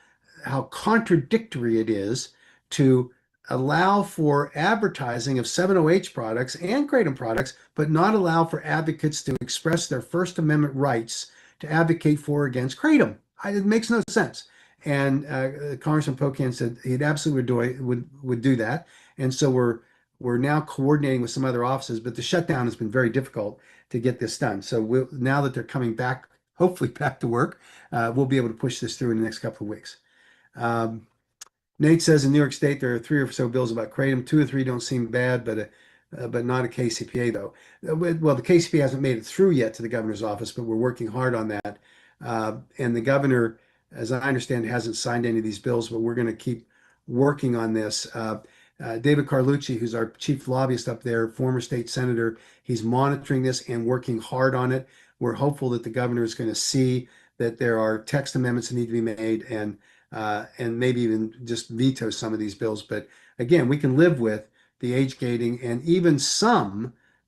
contradictory it is to allow for advertising of 708 products and Kratom products, but not allow for advocates to express their First Amendment rights to advocate for or against Kratom. It makes no sense. And Congressman Pocan said he'd absolutely would do that. And so we're now coordinating with some other offices, but the shutdown has been very difficult to get this done. So now that they're coming back, hopefully back to work, we'll be able to push this through in the next couple of weeks. Nate says in New York State there are 3 or so bills about kratom. 2 or 3 don't seem bad, but not a KCPA though. Well, the KCPA hasn't made it through yet to the governor's office, but we're working hard on that. And the governor, as I understand, hasn't signed any of these bills, but we're going to keep working on this. David Carlucci, who's our chief lobbyist up there, former state senator, he's monitoring this and working hard on it. We're hopeful that the governor is going to see that there are text amendments that need to be made and maybe even just veto some of these bills. But again, we can live with the age gating and even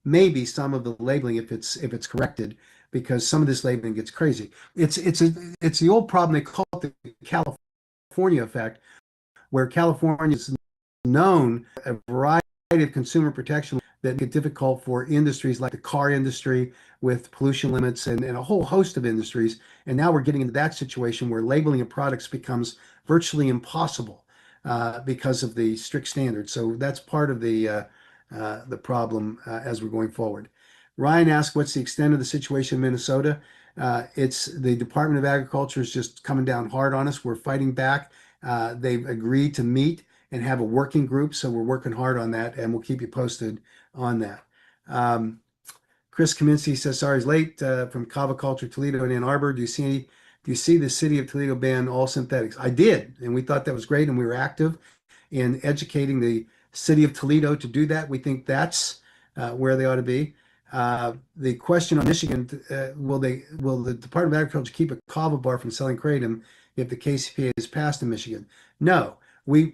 maybe some of the labeling if it's corrected, because some of this labeling gets crazy. It's the old problem they call it the California effect, where California is known a variety of consumer protection that make it difficult for industries like the car industry with pollution limits and a whole host of industries. And now we're getting into that situation where labeling of products becomes virtually impossible because of the strict standards. So that's part of the problem as we're going forward. Ryan asked, what's the extent of the situation in Minnesota? It's the Department of Agriculture is just coming down hard on us. We're fighting back. They've agreed to meet and have a working group, so we're working hard on that, and we'll keep you posted on that. Chris Kaminsky says, sorry, he's late from Kava Culture, Toledo, and Ann Arbor. Do you see the city of Toledo ban all synthetics? I did, and we thought that was great, and we were active in educating the city of Toledo to do that. We think that's where they ought to be. The question on Michigan, will the Department of Agriculture keep a kava bar from selling kratom if the KCPA is passed in Michigan? No, we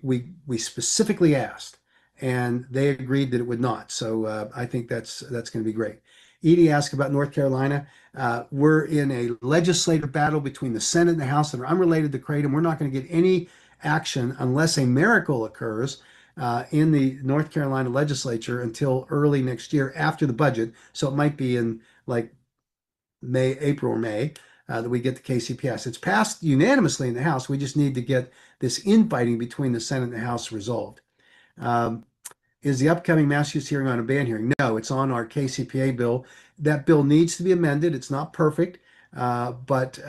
specifically asked, and they agreed that it would not. So I think that's going to be great. Edie asked about North Carolina. We're in a legislative battle between the Senate and the House that are unrelated to kratom. We're not going to get any action unless a miracle occurs in the North Carolina legislature until early next year after the budget. So it might be in like April or May that we get the KCPS. It's passed unanimously in the House. We just need to get this infighting between the Senate and the House resolved. Is the upcoming Massachusetts hearing on a ban hearing? No, it's on our KCPA bill. That bill needs to be amended. It's not perfect, but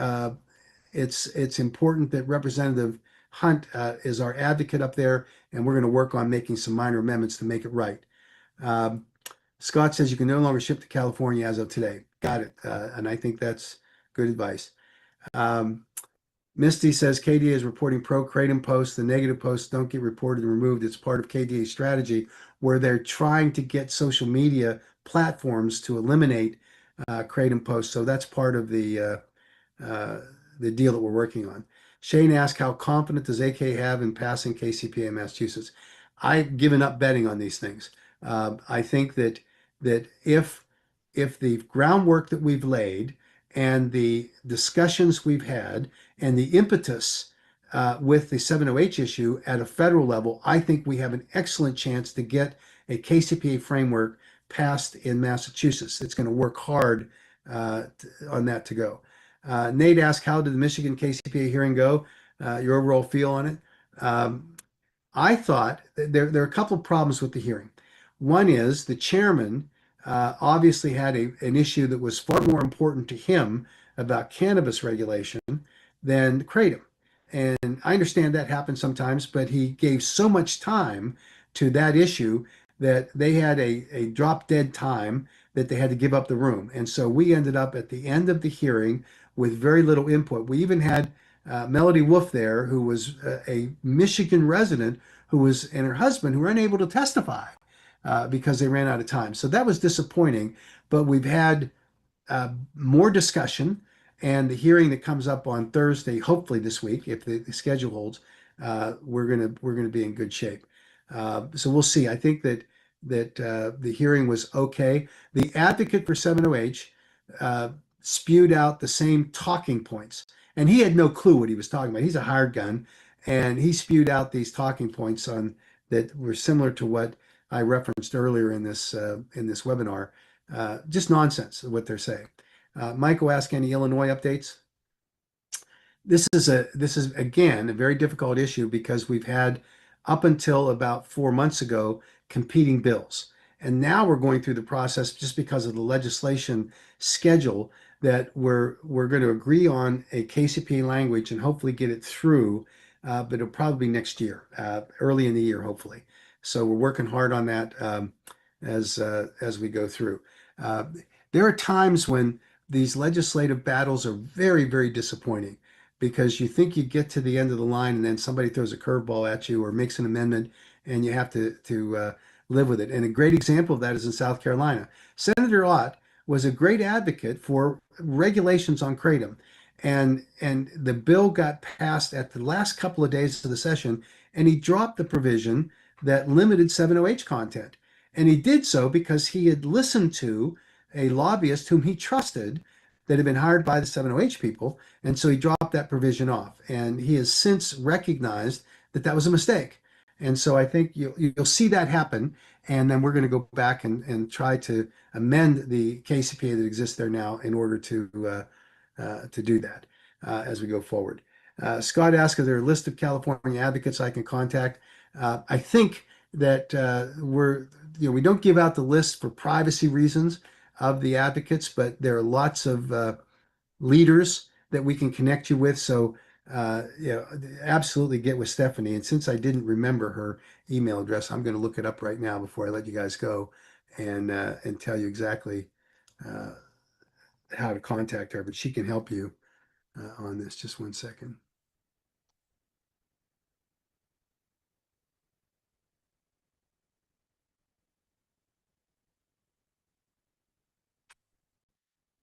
it's important that Representative Hunt is our advocate up there, and we're going to work on making some minor amendments to make it right. Scott says you can no longer ship to California as of today. Got it. And I think that's good advice. Misty says KDA is reporting pro-kratom posts. The negative posts don't get reported and removed. It's part of KDA's strategy where they're trying to get social media platforms to eliminate kratom posts. So that's part of the deal that we're working on. Shane asked, how confident does AK have in passing KCPA in Massachusetts? I've given up betting on these things. I think that if the groundwork that we've laid and the discussions we've had and the impetus with the 708 issue at a federal level, I think we have an excellent chance to get a KCPA framework passed in Massachusetts. It's going to work hard on that to go. Nate asked, how did the Michigan KCPA hearing go? Your overall feel on it? I thought there are a couple of problems with the hearing. One is the chairman obviously had an issue that was far more important to him about cannabis regulation than kratom. And I understand that happens sometimes, but he gave so much time to that issue that they had a drop dead time that they had to give up the room. And so we ended up at the end of the hearing with very little input. We even had Melody Wolf there, who was a Michigan resident and her husband who were unable to testify because they ran out of time. So that was disappointing, but we've had more discussion, and the hearing that comes up on Thursday, hopefully this week, if the schedule holds, we're gonna be in good shape. So we'll see. I think that the hearing was okay. The advocate for 7OH spewed out the same talking points, and he had no clue what he was talking about. He's a hired gun, and he spewed out these talking points on that were similar to what I referenced earlier in this webinar. Just nonsense what they're saying. Michael asked any Illinois updates. This is again a very difficult issue because we've had up until about 4 months ago competing bills. And now we're going through the process just because of the legislation schedule that we're going to agree on a KCP language and hopefully get it through, but it'll probably be next year, early in the year, hopefully. So we're working hard on that as we go through. Uh, there are times when these legislative battles are very, very disappointing because you think you get to the end of the line and then somebody throws a curveball at you or makes an amendment and you have to live with it. And a great example of that is in South Carolina. Senator Ott was a great advocate for regulations on kratom. And the bill got passed at the last couple of days of the session, and he dropped the provision that limited 7OH content. And he did so because he had listened to a lobbyist whom he trusted that had been hired by the 7OH people. And so he dropped that provision off. And he has since recognized that that was a mistake. And so I think you'll see that happen. And then we're going to go back and try to amend the KCPA that exists there now in order to do that as we go forward. Scott asked, is there a list of California advocates I can contact? I think that we don't give out the list for privacy reasons of the advocates, but there are lots of leaders that we can connect you with. So, absolutely get with Stephanie. And since I didn't remember her email address, I'm going to look it up right now before I let you guys go and tell you exactly uh, how to contact her. But she can help you on this. Just one second.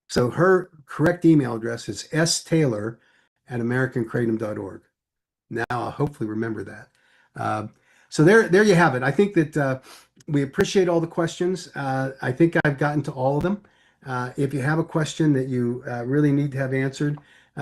So her correct email address is staylor@americankratom.org. Now I'll hopefully remember that. Uh, so there you have it. I think that we appreciate all the questions. I think I've gotten to all of them. If you have a question that you really need to have answered,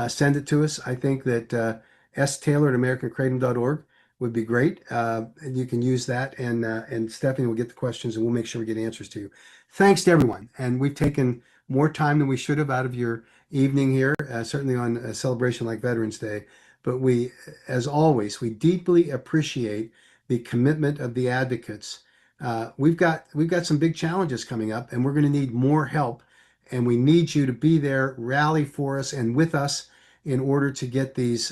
send it to us. I think that staylor@americankratom.org would be great. And you can use that, and Stephanie will get the questions, and we'll make sure we get answers to you. Thanks to everyone. And we've taken more time than we should have out of your evening here, certainly on a celebration like Veterans Day. But we, as always, we deeply appreciate the commitment of the advocates. We've got some big challenges coming up, and we're going to need more help. And we need you to be there, rally for us and with us in order to get these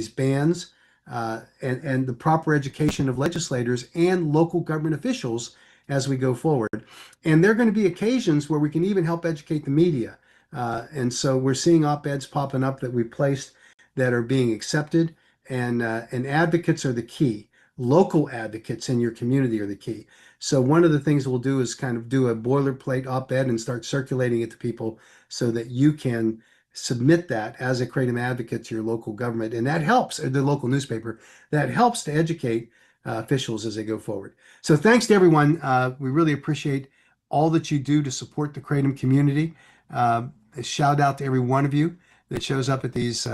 bans and the proper education of legislators and local government officials as we go forward. And there are going to be occasions where we can even help educate the media. And so we're seeing op-eds popping up that we placed that are being accepted, and advocates are the key. Local advocates in your community are the key. So one of the things we'll do is kind of do a boilerplate op-ed and start circulating it to people so that you can submit that as a Kratom advocate to your local government, and that helps, the local newspaper, that helps to educate officials as they go forward. So thanks to everyone. We really appreciate all that you do to support the Kratom community. A shout out to every one of you that shows up at these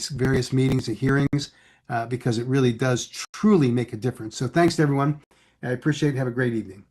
various meetings and hearings because it really does truly make a difference. So thanks to everyone. I appreciate it. Have a great evening.